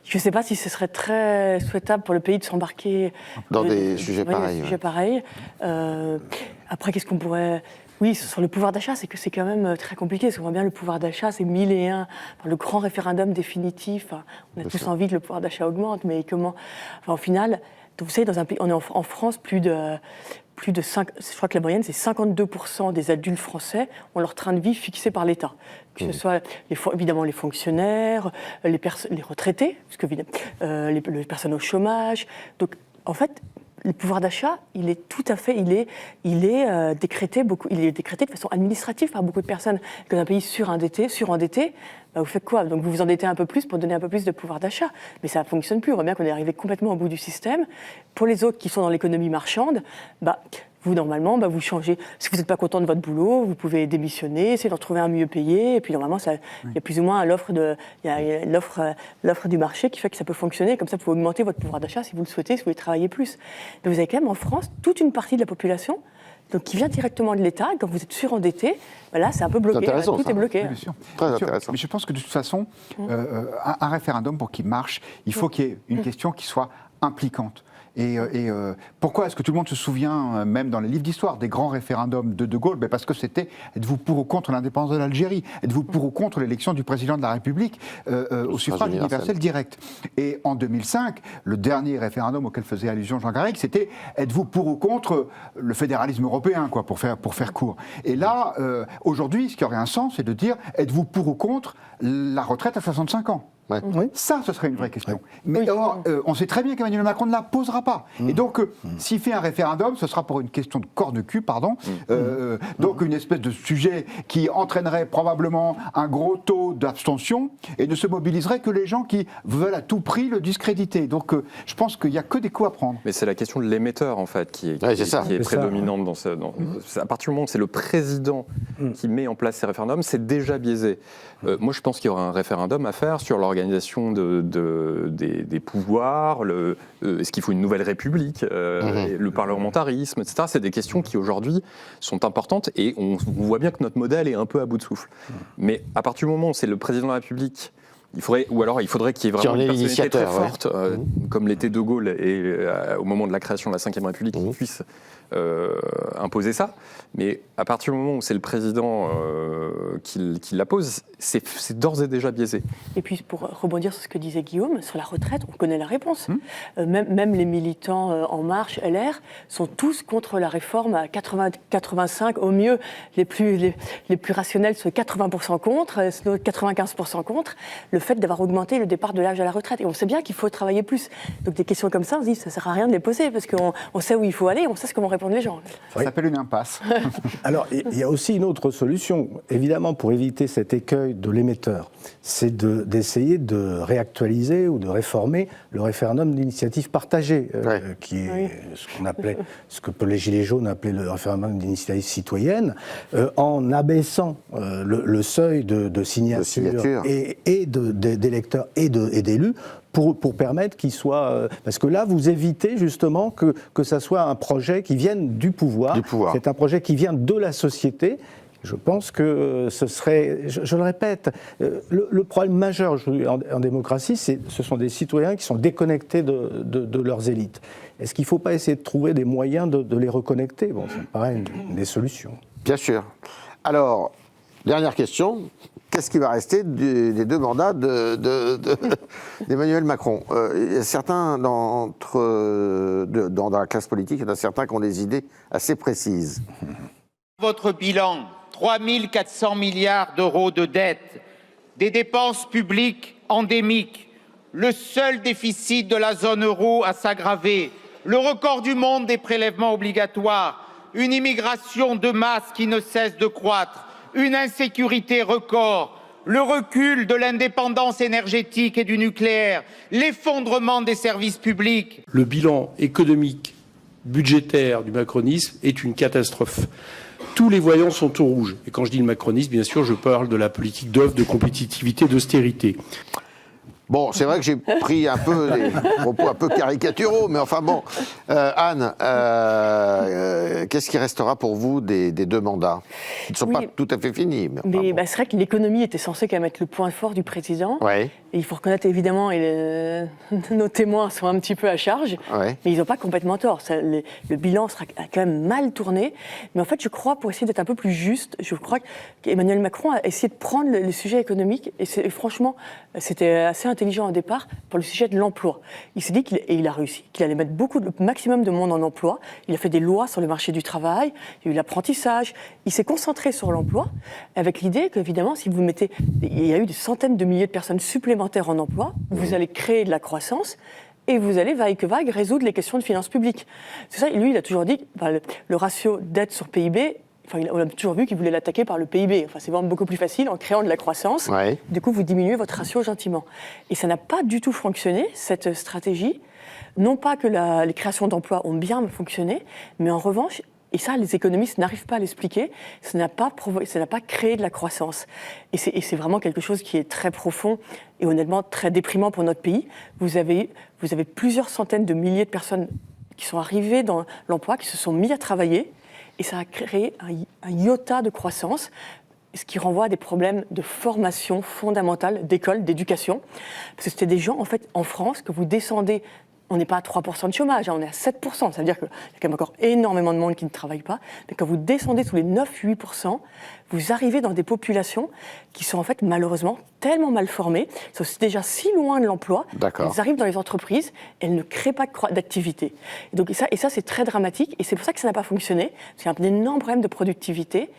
B: Je ne sais pas si ce serait très souhaitable pour le pays de s'embarquer
A: dans des sujets pareils.
B: Après, qu'est-ce qu'on pourrait... Oui, sur le pouvoir d'achat, c'est quand même très compliqué, parce qu'on voit bien le pouvoir d'achat, c'est 1001, le grand référendum définitif. On a tous envie que le pouvoir d'achat augmente, mais comment... au final, vous savez, dans un pays, on est en France, plus de 5, je crois que la moyenne, c'est 52% des adultes français ont leur train de vie fixé par l'État. Que ce soit évidemment les fonctionnaires, les retraités, parce que, les personnes au chômage. Donc, en fait, le pouvoir d'achat, il est tout à fait, il est décrété de façon administrative par beaucoup de personnes. Dans un pays surendetté, vous faites quoi? Donc vous vous endettez un peu plus pour donner un peu plus de pouvoir d'achat. Mais ça ne fonctionne plus. On voit bien qu'on est arrivé complètement au bout du système. Pour les autres qui sont dans l'économie marchande, vous, normalement, vous changez. Si vous n'êtes pas content de votre boulot, vous pouvez démissionner, essayer de retrouver un mieux payé. Et puis, normalement, il y a plus ou moins l'offre du marché qui fait que ça peut fonctionner. Comme ça, vous pouvez augmenter votre pouvoir d'achat si vous le souhaitez, si vous voulez travailler plus. Mais vous avez quand même en France toute une partie de la population qui vient directement de l'État. Et quand vous êtes surendetté, là, c'est un peu bloqué.
A: Intéressant,
B: tout est bloqué.
E: Bien sûr.
A: Très intéressant.
E: Mais je pense que de toute façon, un référendum, pour qu'il marche, il faut qu'il y ait une question qui soit impliquante. Et pourquoi est-ce que tout le monde se souvient, même dans les livres d'histoire, des grands référendums de Gaulle? Parce que c'était « Êtes-vous pour ou contre l'indépendance de l'Algérie? Êtes-vous pour ou contre l'élection du président de la République au suffrage universel direct ?» Et en 2005, le dernier référendum auquel faisait allusion Jean Garrigue, c'était « Êtes-vous pour ou contre le fédéralisme européen ?» pour faire court. Et là, aujourd'hui, ce qui aurait un sens, c'est de dire « Êtes-vous pour ou contre la retraite à 65 ans ?»
G: Oui.
E: Ça, ce serait une vraie question. Mais or, on sait très bien qu'Emmanuel Macron ne la posera pas. Et donc, s'il fait un référendum, ce sera pour une question de corps de cul, pardon. Donc, une espèce de sujet qui entraînerait probablement un gros taux d'abstention et ne se mobiliserait que les gens qui veulent à tout prix le discréditer. Donc, je pense qu'il n'y a que des coups à prendre.
D: Mais c'est la question de l'émetteur, en fait, qui est prédominante dans ce... à partir du moment où c'est le président qui met en place ces référendums, c'est déjà biaisé. Moi, je pense qu'il y aura un référendum à faire sur l'organisation des pouvoirs, est-ce qu'il faut une nouvelle république, le parlementarisme, etc. C'est des questions qui, aujourd'hui, sont importantes et on voit bien que notre modèle est un peu à bout de souffle. Mais à partir du moment où c'est le président de la République, il faudrait qu'il y ait vraiment une personnalité très forte, comme l'était De Gaulle, et au moment de la création de la Ve République, qui puisse imposer ça. Mais à partir du moment où c'est le président qui la pose, c'est d'ores et déjà biaisé.
B: Et puis, pour rebondir sur ce que disait Guillaume, sur la retraite, on connaît la réponse. Même les militants En Marche, LR, sont tous contre la réforme à 80-85. Au mieux, les plus rationnels sont 80% contre, 95% contre, le fait d'avoir augmenté le départ de l'âge à la retraite. Et on sait bien qu'il faut travailler plus. Donc des questions comme ça, on se dit, ça ne sert à rien de les poser, parce qu'on sait où il faut aller, on sait ce que vont répondre les gens.
E: Ça s'appelle une impasse.
G: Alors, il y a aussi une autre solution. Évidemment, pour éviter cet écueil de l'émetteur, c'est d'essayer de réactualiser ou de réformer le référendum d'initiative partagée, qui est ce que les Gilets jaunes appelaient le référendum d'initiative citoyenne, en abaissant le seuil de signature et d'électeurs et d'élus, pour permettre qu'il soit... parce que là, vous évitez justement que ça soit un projet qui vienne du pouvoir. C'est un projet qui vient de la société. Je pense que ce serait... Je le répète, le problème majeur en démocratie, ce sont des citoyens qui sont déconnectés de leurs élites. Est-ce qu'il ne faut pas essayer de trouver des moyens de les reconnecter? Bon, ça me paraît une des solutions.
A: Bien sûr. Alors, dernière question. Qu'est-ce qui va rester des 2 mandats d'Emmanuel Macron? Il y a certains dans la classe politique, il y en a certains qui ont des idées assez précises.
I: Votre bilan, 3 400 milliards d'euros de dette, des dépenses publiques endémiques, le seul déficit de la zone euro à s'aggraver, le record du monde des prélèvements obligatoires, une immigration de masse qui ne cesse de croître, une insécurité record, le recul de l'indépendance énergétique et du nucléaire, l'effondrement des services publics.
J: Le bilan économique, budgétaire du macronisme est une catastrophe. Tous les voyants sont au rouge. Et quand je dis le macronisme, bien sûr, je parle de la politique d'offre, de compétitivité, d'austérité.
A: Bon, c'est vrai que j'ai pris un peu des propos un peu caricaturaux, mais enfin bon. Anne, qu'est-ce qui restera pour vous des 2 mandats qui ne sont pas tout à fait finis?
B: Mais c'est vrai que l'économie était censée quand même être le point fort du président.
A: Ouais.
B: Et il faut reconnaître évidemment, nos témoins sont un petit peu à charge, mais ils n'ont pas complètement tort. Le bilan sera quand même mal tourné. Mais en fait, je crois, pour essayer d'être un peu plus juste, je crois qu'Emmanuel Macron a essayé de prendre le sujet économique, et franchement, c'était assez intelligent au départ, pour le sujet de l'emploi. Il s'est dit, et il a réussi, qu'il allait mettre le maximum de monde en emploi. Il a fait des lois sur le marché du travail, il y a eu l'apprentissage. Il s'est concentré sur l'emploi, avec l'idée qu'évidemment, si vous mettez... Il y a eu des centaines de milliers de personnes supplémentaires en emploi, vous allez créer de la croissance et vous allez, vaille que vaille, résoudre les questions de finances publiques. C'est ça, lui, il a toujours dit que le ratio dette sur PIB, on a toujours vu qu'il voulait l'attaquer par le PIB. C'est vraiment beaucoup plus facile en créant de la croissance. Ouais. Du coup, vous diminuez votre ratio gentiment. Et ça n'a pas du tout fonctionné, cette stratégie. Non pas que les créations d'emplois ont bien fonctionné, mais en revanche, et ça, les économistes n'arrivent pas à l'expliquer, ça n'a pas créé de la croissance. Et c'est vraiment quelque chose qui est très profond et honnêtement très déprimant pour notre pays. Vous avez plusieurs centaines de milliers de personnes qui sont arrivées dans l'emploi, qui se sont mis à travailler, et ça a créé un iota de croissance, ce qui renvoie à des problèmes de formation fondamentale, d'école, d'éducation. Parce que c'était des gens, en fait, en France, que vous descendez... On n'est pas à 3% de chômage, on est à 7%. Ça veut dire qu'il y a quand même encore énormément de monde qui ne travaille pas. Mais quand vous descendez sous les 9-8%, vous arrivez dans des populations qui sont en fait malheureusement tellement mal formées, sont déjà si loin de l'emploi, elles arrivent dans les entreprises, elles ne créent pas d'activité. Et ça, c'est très dramatique, et c'est pour ça que ça n'a pas fonctionné. C'est un énorme problème de productivité.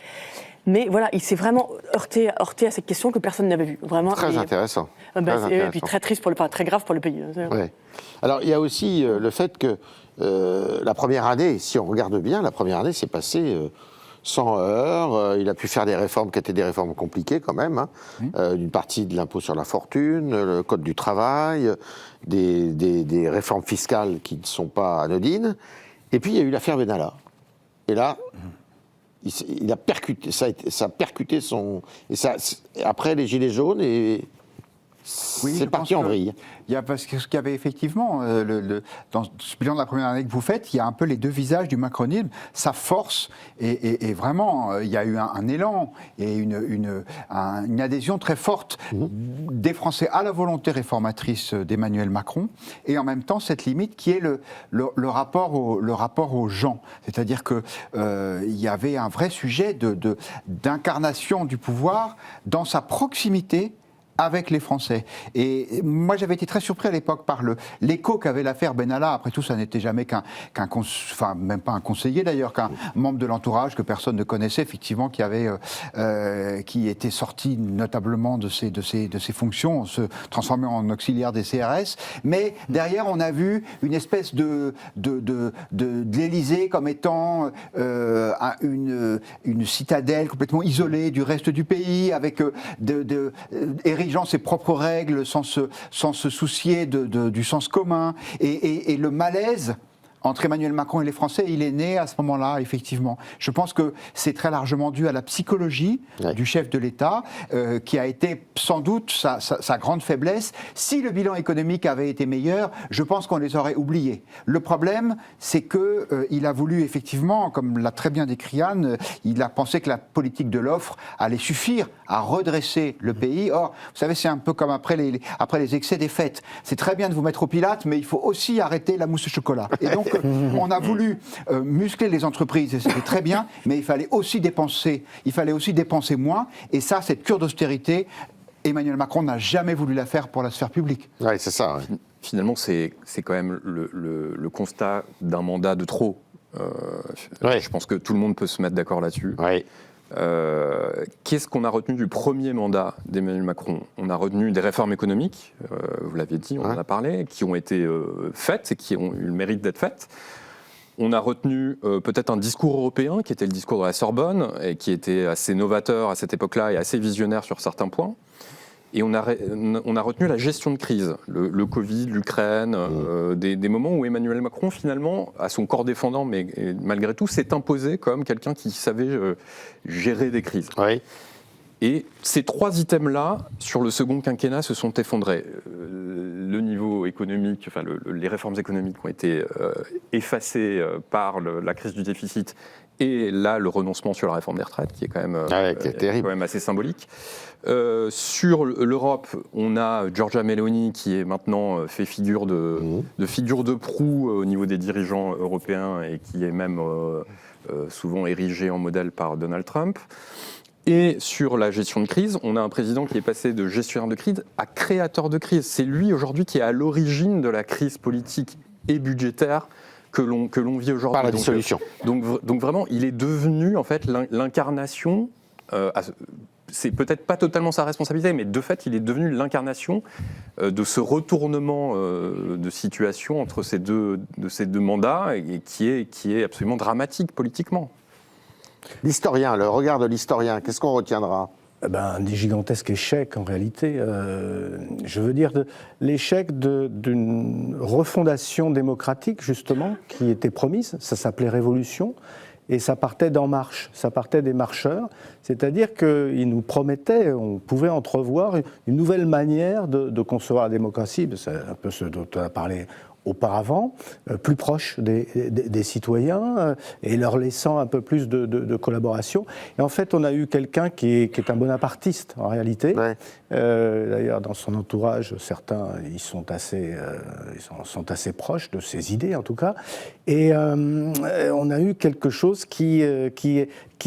B: Mais voilà, il s'est vraiment heurté à cette question que personne n'avait vue. Vraiment.
A: Très intéressant.
B: Et puis très triste très grave pour le pays.
A: Ouais. Alors il y a aussi le fait que la première année, si on regarde bien, la première année s'est passée sans heurts. Il a pu faire des réformes qui étaient des réformes compliquées quand même. Une partie de l'impôt sur la fortune, le code du travail, des réformes fiscales qui ne sont pas anodines. Et puis il y a eu l'affaire Benalla. Et là... Il a percuté, ça a percuté son... Et ça, après les Gilets jaunes, et c'est parti en vrille.
E: Il y a parce que ce qu'il y avait effectivement dans ce bilan de la première année que vous faites, il y a un peu les deux visages du macronisme, sa force et vraiment il y a eu un élan et une adhésion très forte des Français à la volonté réformatrice d'Emmanuel Macron et en même temps cette limite qui est le rapport aux gens, c'est-à-dire que il y avait un vrai sujet d'incarnation du pouvoir dans sa proximité avec les Français. Et moi, j'avais été très surpris à l'époque par l'écho qu'avait l'affaire Benalla. Après tout, ça n'était jamais même pas un conseiller d'ailleurs, qu'un membre de l'entourage que personne ne connaissait, effectivement, qui était sorti notablement de ses fonctions, se transformant en auxiliaire des CRS. Mais derrière, on a vu une espèce de l'Élysée comme étant une citadelle complètement isolée du reste du pays, avec érigeant ses propres règles sans se soucier du sens commun. Et le malaise entre Emmanuel Macron et les Français, il est né à ce moment-là, effectivement. Je pense que c'est très largement dû à la psychologie du chef de l'État, qui a été sans doute sa grande faiblesse. Si le bilan économique avait été meilleur, je pense qu'on les aurait oubliés. Le problème, c'est qu'il a voulu, effectivement, comme l'a très bien décrit Anne, il a pensé que la politique de l'offre allait suffire à redresser le pays. Or, vous savez, c'est un peu comme après les excès des fêtes. C'est très bien de vous mettre au Pilate, mais il faut aussi arrêter la mousse au chocolat. Et donc, on a voulu muscler les entreprises, et c'était très bien, mais il fallait aussi dépenser moins. Et ça, cette cure d'austérité, Emmanuel Macron n'a jamais voulu la faire pour la sphère publique.
A: Oui, c'est ça. Ouais.
D: Finalement, c'est quand même le constat d'un mandat de trop. Je pense que tout le monde peut se mettre d'accord là-dessus.
A: Oui.
D: Qu'est-ce qu'on a retenu du premier mandat d'Emmanuel Macron? On a retenu des réformes économiques, vous l'aviez dit, on en a parlé, qui ont été faites et qui ont eu le mérite d'être faites. On a retenu peut-être un discours européen qui était le discours de la Sorbonne et qui était assez novateur à cette époque-là et assez visionnaire sur certains points. Et on a retenu la gestion de crise, le Covid, l'Ukraine, des moments où Emmanuel Macron, finalement, à son corps défendant, mais malgré tout, s'est imposé comme quelqu'un qui savait gérer des crises.
A: Oui.
D: Et ces trois items-là, sur le second quinquennat, se sont effondrés. Le niveau économique, enfin les réformes économiques ont été effacées par la crise du déficit. Et là, le renoncement sur la réforme des retraites, qui est quand même, quand même assez symbolique. Sur l'Europe, on a Giorgia Meloni qui est maintenant fait figure de proue au niveau des dirigeants européens et qui est même souvent érigée en modèle par Donald Trump. Et sur la gestion de crise, on a un président qui est passé de gestionnaire de crise à créateur de crise. C'est lui aujourd'hui qui est à l'origine de la crise politique et budgétaire que l'on vit aujourd'hui.
A: Par la dissolution.
D: Donc vraiment, il est devenu en fait l'incarnation, c'est peut-être pas totalement sa responsabilité, mais de fait, il est devenu l'incarnation de ce retournement de situation entre ces deux mandats et qui est absolument dramatique politiquement.
A: L'historien, le regard de l'historien, qu'est-ce qu'on retiendra ?
G: Un gigantesque échec en réalité. Je veux dire l'échec d'une refondation démocratique justement qui était promise. Ça s'appelait Révolution et ça partait d'En Marche, ça partait des marcheurs. C'est-à-dire qu'ils nous promettaient, on pouvait entrevoir une nouvelle manière de concevoir la démocratie. C'est un peu ce dont on a parlé auparavant, plus proche des citoyens et leur laissant un peu plus de collaboration. Et en fait, on a eu quelqu'un qui est un bonapartiste, en réalité. Ouais. D'ailleurs, dans son entourage, certains, ils sont assez proches de ses idées, en tout cas. Et on a eu quelque chose qui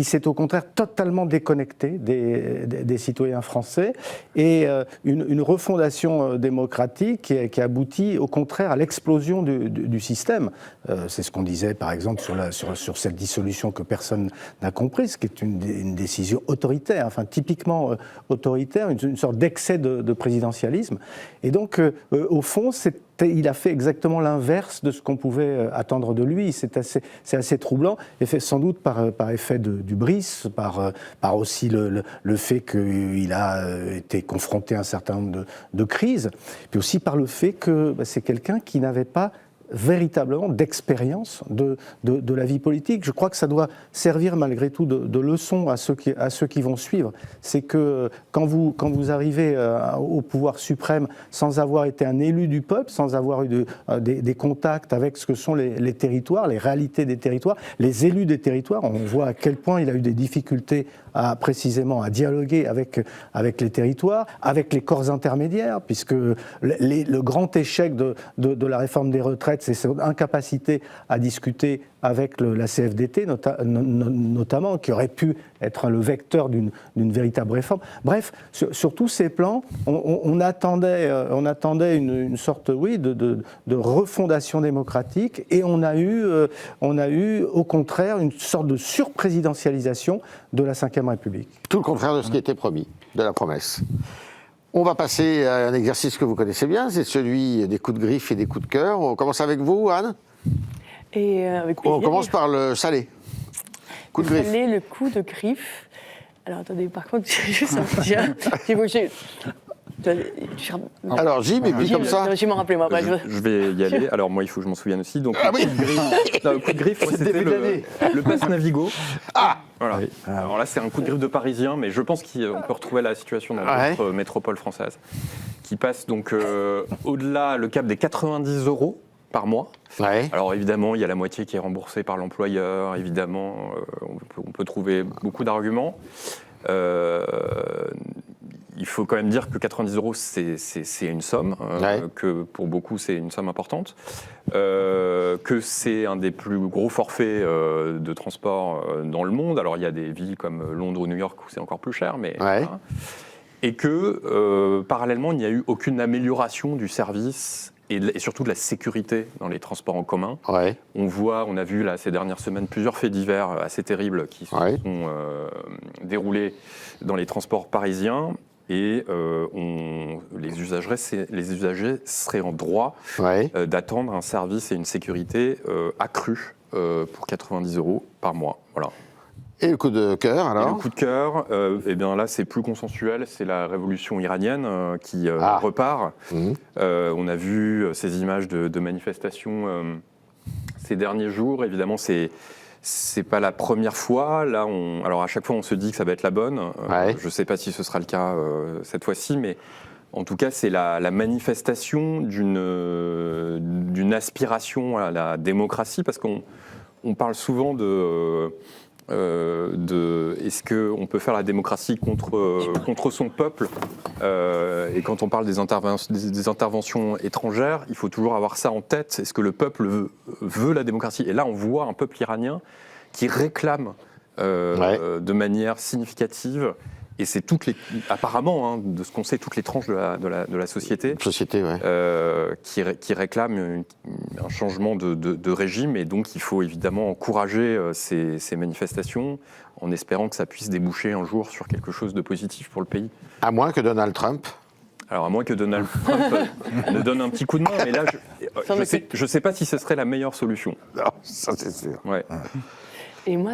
G: s'est au contraire totalement déconnecté des citoyens français et une refondation démocratique qui aboutit au contraire à l'explosion du système. C'est ce qu'on disait par exemple sur cette dissolution que personne n'a comprise, qui est une décision autoritaire, enfin typiquement autoritaire, une sorte d'excès de présidentialisme. Et donc au fond, il a fait exactement l'inverse de ce qu'on pouvait attendre de lui. C'est assez troublant, et fait sans doute par effet d'hubris, par aussi le fait qu'il a été confronté à un certain nombre de crises, puis aussi par le fait que c'est quelqu'un qui n'avait pas véritablement d'expérience de la vie politique. Je crois que ça doit servir malgré tout de leçon à ceux qui vont suivre. C'est que quand vous arrivez au pouvoir suprême sans avoir été un élu du peuple, sans avoir eu des contacts avec ce que sont les territoires, les réalités des territoires, les élus des territoires, on voit à quel point il a eu des difficultés précisément à dialoguer avec les territoires, avec les corps intermédiaires, puisque le grand échec de la réforme des retraites, c'est cette incapacité à discuter avec la CFDT notamment, qui aurait pu être le vecteur d'une véritable réforme. Bref, sur tous ces plans, on attendait une sorte, de refondation démocratique, et on a eu au contraire une sorte de surprésidentialisation de la Ve République.
A: Tout le contraire de ce qui était promis, de la promesse. On va passer à un exercice que vous connaissez bien, c'est celui des coups de griffe et des coups de cœur. On commence avec vous, Anne. On commence par le salé. Coup de griffe.
B: Le coup de griffe. Alors attendez, par contre, juste
A: alors Jim, et puis comme ça.
B: Je m'en rappelle, moi.
D: Je vais y aller. Alors moi, il faut que je m'en souvienne aussi. Donc,
A: ah oui.
D: Le coup de griffe, c'était le pass Navigo.
A: Ah
D: voilà.
G: Oui.
D: Alors là, c'est un coup de griffe de Parisien, mais je pense qu'on peut retrouver la situation dans d'autres métropoles françaises, qui passe donc au-delà le cap des 90 € par mois.
A: Ouais.
D: Alors évidemment, il y a la moitié qui est remboursée par l'employeur. Évidemment, on peut trouver beaucoup d'arguments. Il faut quand même dire que 90 €, c'est une somme, que pour beaucoup c'est une somme importante, que c'est un des plus gros forfaits de transport dans le monde. Alors il y a des villes comme Londres ou New York où c'est encore plus cher, mais voilà. Et que parallèlement il n'y a eu aucune amélioration du service et surtout de la sécurité dans les transports en commun.
A: Ouais.
D: On a vu là, ces dernières semaines plusieurs faits divers assez terribles qui se sont déroulés dans les transports parisiens. Et les usagers seraient en droit d'attendre un service et une sécurité accrue pour 90 € par mois. Voilà.
A: Et le coup de cœur, alors ?
D: Et le coup de cœur, eh bien là, c'est plus consensuel. C'est la révolution iranienne qui repart. On a vu ces images de manifestations ces derniers jours. Évidemment, c'est pas la première fois. Là, alors à chaque fois, on se dit que ça va être la bonne. Je ne sais pas si ce sera le cas cette fois-ci, mais en tout cas, c'est la manifestation d'une aspiration à la démocratie, parce qu'on parle souvent de est-ce qu'on peut faire la démocratie contre son peuple, et quand on parle des interventions étrangères, il faut toujours avoir ça en tête. Est-ce que le peuple veut la démocratie ? Et là, on voit un peuple iranien qui réclame de manière significative, et c'est apparemment, de ce qu'on sait, toutes les tranches de la société, qui réclament un changement de régime. Et donc il faut évidemment encourager ces manifestations en espérant que ça puisse déboucher un jour sur quelque chose de positif pour le pays.
A: À moins que Donald Trump...
D: Alors à moins que Donald Trump ne donne un petit coup de main, mais là je ne sais pas si ce serait la meilleure solution.
A: Non, ça c'est sûr.
D: Ouais.
B: Et moi,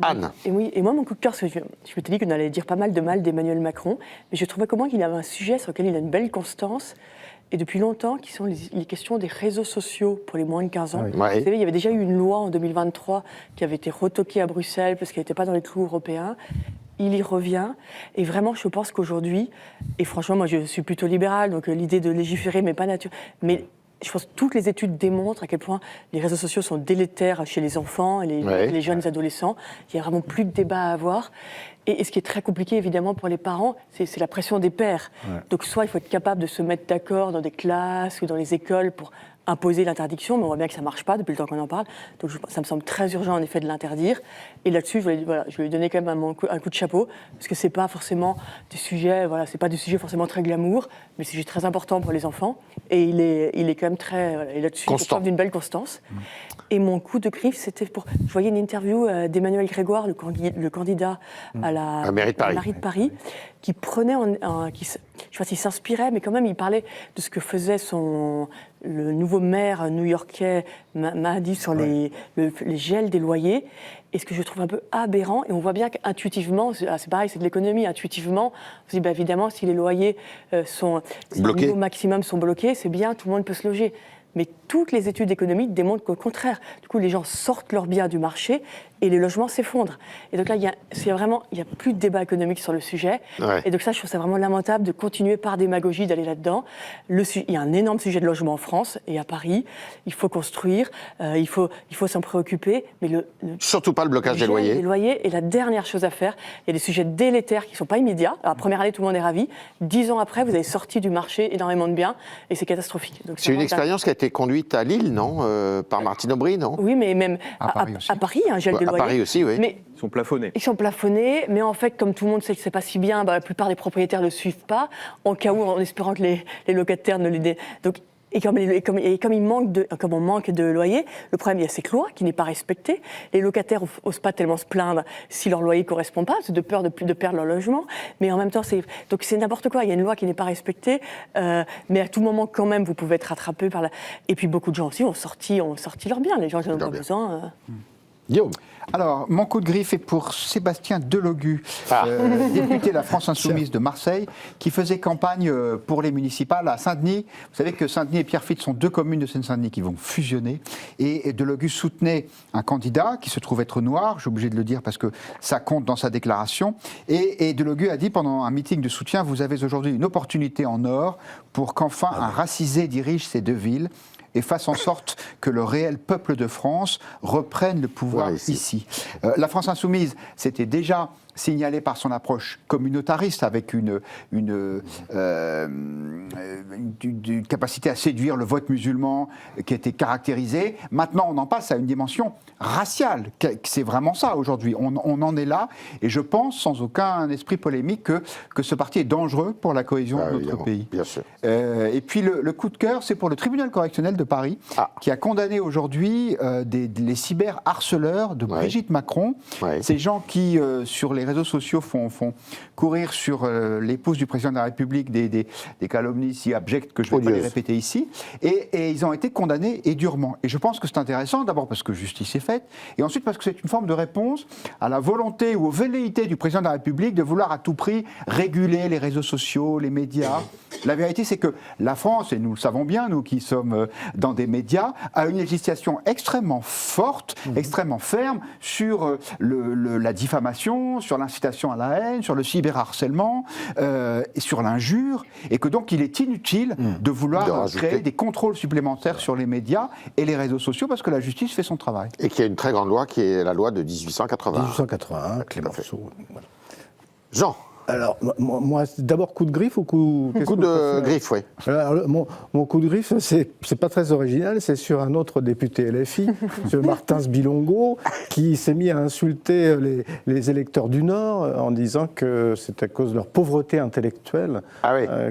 A: Anne.
B: Et moi, mon coup de cœur, je m'étais dit qu'on allait dire pas mal de mal d'Emmanuel Macron, mais je trouvais comment qu'il avait un sujet sur lequel il a une belle constance, et depuis longtemps, qui sont les questions des réseaux sociaux pour les moins de 15 ans. Vous savez, il y avait déjà eu une loi en 2023 qui avait été retoquée à Bruxelles parce qu'elle n'était pas dans les clous européens. Il y revient, et vraiment, je pense qu'aujourd'hui, et franchement, moi, je suis plutôt libérale, donc l'idée de légiférer, mais pas mais je pense que toutes les études démontrent à quel point les réseaux sociaux sont délétères chez les enfants et les jeunes adolescents. Il n'y a vraiment plus de débat à avoir. Et ce qui est très compliqué, évidemment, pour les parents, c'est la pression des pères. Donc, soit il faut être capable de se mettre d'accord dans des classes ou dans les écoles pour imposer l'interdiction, mais on voit bien que ça ne marche pas depuis le temps qu'on en parle. Donc ça me semble très urgent, en effet, de l'interdire. Et là-dessus, je vais lui donner quand même un coup de chapeau, parce que ce n'est pas forcément des sujets, c'est pas des sujets forcément très glamour, mais c'est juste très important pour les enfants. Et il est quand même très... et là-dessus, il preuve d'une belle constance. Et mon coup de griffe, c'était je voyais une interview d'Emmanuel Grégoire, le candidat à la mairie de Paris, qui prenait, je ne sais pas s'il s'inspirait, mais quand même, il parlait de ce que faisait le nouveau maire new-yorkais Mahdi sur les gels des loyers. Et ce que je trouve un peu aberrant, et on voit bien qu'intuitivement, c'est pareil, c'est de l'économie, intuitivement, on se dit, évidemment, si les loyers sont bloqués, au maximum sont bloqués, c'est bien, tout le monde peut se loger. Mais toutes les études économiques démontrent qu'au contraire, du coup, les gens sortent leurs biens du marché et les logements s'effondrent. Et donc là, il n'y a plus de débat économique sur le sujet.
A: Ouais.
B: Et donc ça, je trouve ça vraiment lamentable de continuer par démagogie d'aller là-dedans. Il y a un énorme sujet de logement en France et à Paris. Il faut construire, il faut s'en préoccuper. Mais
A: surtout pas le blocage des loyers.
B: Les loyers est la dernière chose à faire. Il y a des sujets délétères qui ne sont pas immédiats. Alors, la première année, tout le monde est ravi. 10 ans après, vous avez sorti du marché énormément de biens et c'est catastrophique. Donc,
A: c'est une expérience qui a été conduite à Lille, non par Martine Aubry, non?
B: Oui, mais même à Paris, il y a un gel de loyer.
A: À Paris aussi, oui.
B: Mais
D: ils sont plafonnés.
B: Ils sont plafonnés, mais en fait, comme tout le monde sait que c'est pas si bien, la plupart des propriétaires ne le suivent pas, en cas où, en espérant que les locataires ne les... Donc, comme on manque de loyer, le problème, il y a cette loi qui n'est pas respectée. Les locataires n'osent pas tellement se plaindre si leur loyer ne correspond pas, c'est de peur de perdre leur logement. Mais en même temps, c'est n'importe quoi. Il y a une loi qui n'est pas respectée, mais à tout moment, quand même, vous pouvez être rattrapé par la... Et puis, beaucoup de gens aussi ont sorti leurs biens. Les gens qui en ont pas besoin...
A: Guillaume.
E: Alors, mon coup de griffe est pour Sébastien Delogu, député de la France Insoumise de Marseille, qui faisait campagne pour les municipales à Saint-Denis. Vous savez que Saint-Denis et Pierrefitte sont deux communes de Seine-Saint-Denis qui vont fusionner. Et Delogu soutenait un candidat qui se trouve être noir, je suis obligé de le dire parce que ça compte dans sa déclaration. Et Delogu a dit pendant un meeting de soutien, vous avez aujourd'hui une opportunité en or pour qu'enfin un racisé dirige ces deux villes et fasse en sorte que le réel peuple de France reprenne le pouvoir ici. La France Insoumise, c'était déjà signalé par son approche communautariste avec une capacité à séduire le vote musulman qui était caractérisée. Maintenant, on en passe à une dimension raciale. C'est vraiment ça aujourd'hui. On en est là et je pense, sans aucun esprit polémique, que ce parti est dangereux pour la cohésion de notre pays.
A: Bien sûr.
E: Et puis le coup de cœur, c'est pour le tribunal correctionnel de Paris qui a condamné aujourd'hui les cyberharceleurs de Brigitte Macron. Ces gens qui, sur les réseaux sociaux, font courir sur l'épouse du président de la République des calomnies si abjectes que je ne vais pas les répéter ici. Et ils ont été condamnés et durement. Et je pense que c'est intéressant, d'abord parce que justice est faite, et ensuite parce que c'est une forme de réponse à la volonté ou aux velléités du président de la République de vouloir à tout prix réguler les réseaux sociaux, les médias. La vérité, c'est que la France, et nous le savons bien, nous qui sommes dans des médias, a une législation extrêmement forte, extrêmement ferme sur la diffamation, sur l'incitation à la haine, sur le cyberharcèlement, et sur l'injure, et que donc il est inutile de vouloir créer des contrôles supplémentaires sur les médias et les réseaux sociaux parce que la justice fait son travail.
A: Et qu'il y a une très grande loi qui est la loi de 1881.
G: 1881, Clémenceau.
A: Voilà. Jean.
G: Alors, moi, d'abord coup de griffe ou coup
A: de griffe, oui.
G: Alors, mon coup de griffe, c'est pas très original, c'est sur un autre député LFI, M. Martins Bilongo, qui s'est mis à insulter les électeurs du Nord en disant que c'est à cause de leur pauvreté intellectuelle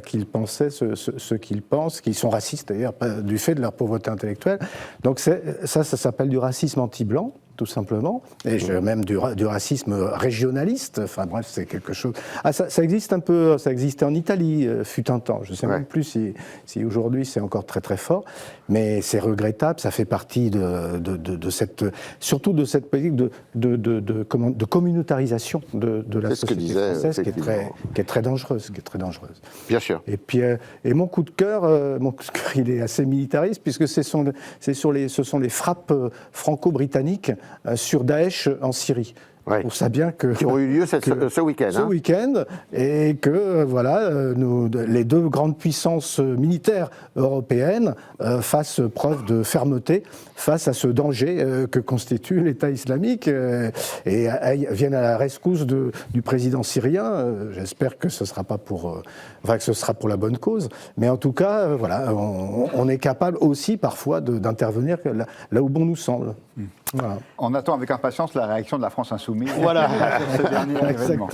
G: qu'ils pensaient ce qu'ils pensent, qu'ils sont racistes d'ailleurs, du fait de leur pauvreté intellectuelle. Donc ça s'appelle du racisme anti-blanc, tout simplement, et même du racisme régionaliste. Enfin bref, c'est quelque chose. Ça existe un peu, ça existait en Italie, fut un temps. Je ne sais même plus si aujourd'hui c'est encore très très fort, mais c'est regrettable. Ça fait partie de cette, surtout de cette politique de communautarisation de la société française, qui est très dangereuse,
A: Bien sûr.
G: Et puis, mon coup de cœur, il est assez militariste puisque ce sont les frappes franco-britanniques sur Daesh en Syrie. On sait bien qui
A: ont eu lieu ce week-end.
G: Ce week-end, et que les deux grandes puissances militaires européennes fassent preuve de fermeté face à ce danger que constitue l'État islamique et viennent à la rescousse du président syrien. J'espère que ce sera pas que ce sera pour la bonne cause, mais en tout cas, on est capable aussi parfois d'intervenir là où bon nous semble.
E: Voilà. On attend avec impatience la réaction de la France Insoumise.
A: Voilà.
E: Ce dernier événement.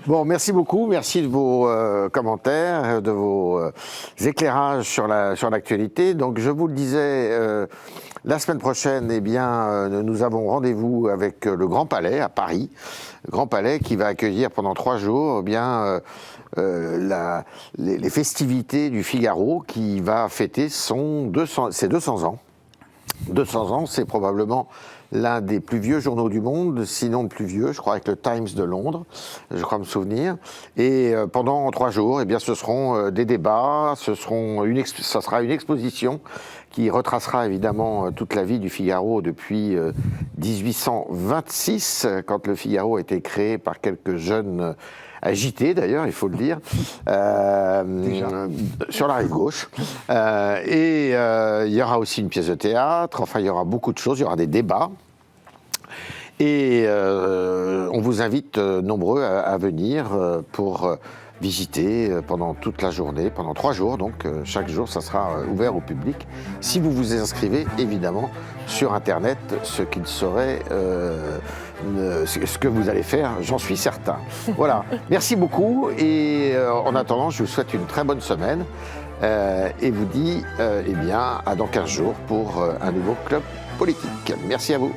A: Bon, merci beaucoup. Merci de vos commentaires, de vos éclairages sur l'actualité. Donc, je vous le disais, la semaine prochaine, nous avons rendez-vous avec le Grand Palais à Paris. Le Grand Palais qui va accueillir pendant 3 jours, les festivités du Figaro qui va fêter ses 200 ans. 200 ans, c'est probablement l'un des plus vieux journaux du monde, sinon le plus vieux, je crois, avec le Times de Londres, je crois me souvenir. Et pendant 3 jours, eh bien, ce seront des débats, ça sera une exposition qui retracera évidemment toute la vie du Figaro depuis 1826, quand le Figaro a été créé par quelques jeunes agités d'ailleurs, il faut le dire, sur la rive gauche. Et il y aura aussi une pièce de théâtre, enfin il y aura beaucoup de choses, il y aura des débats. Et on vous invite nombreux à venir pour visiter pendant toute la journée, pendant 3 jours, donc chaque jour ça sera ouvert au public. Si vous vous inscrivez évidemment sur Internet, ce qui serait ce que vous allez faire, j'en suis certain. Voilà, merci beaucoup et en attendant, je vous souhaite une très bonne semaine et vous dis eh bien, à dans 15 jours pour un nouveau club politique. Merci à vous.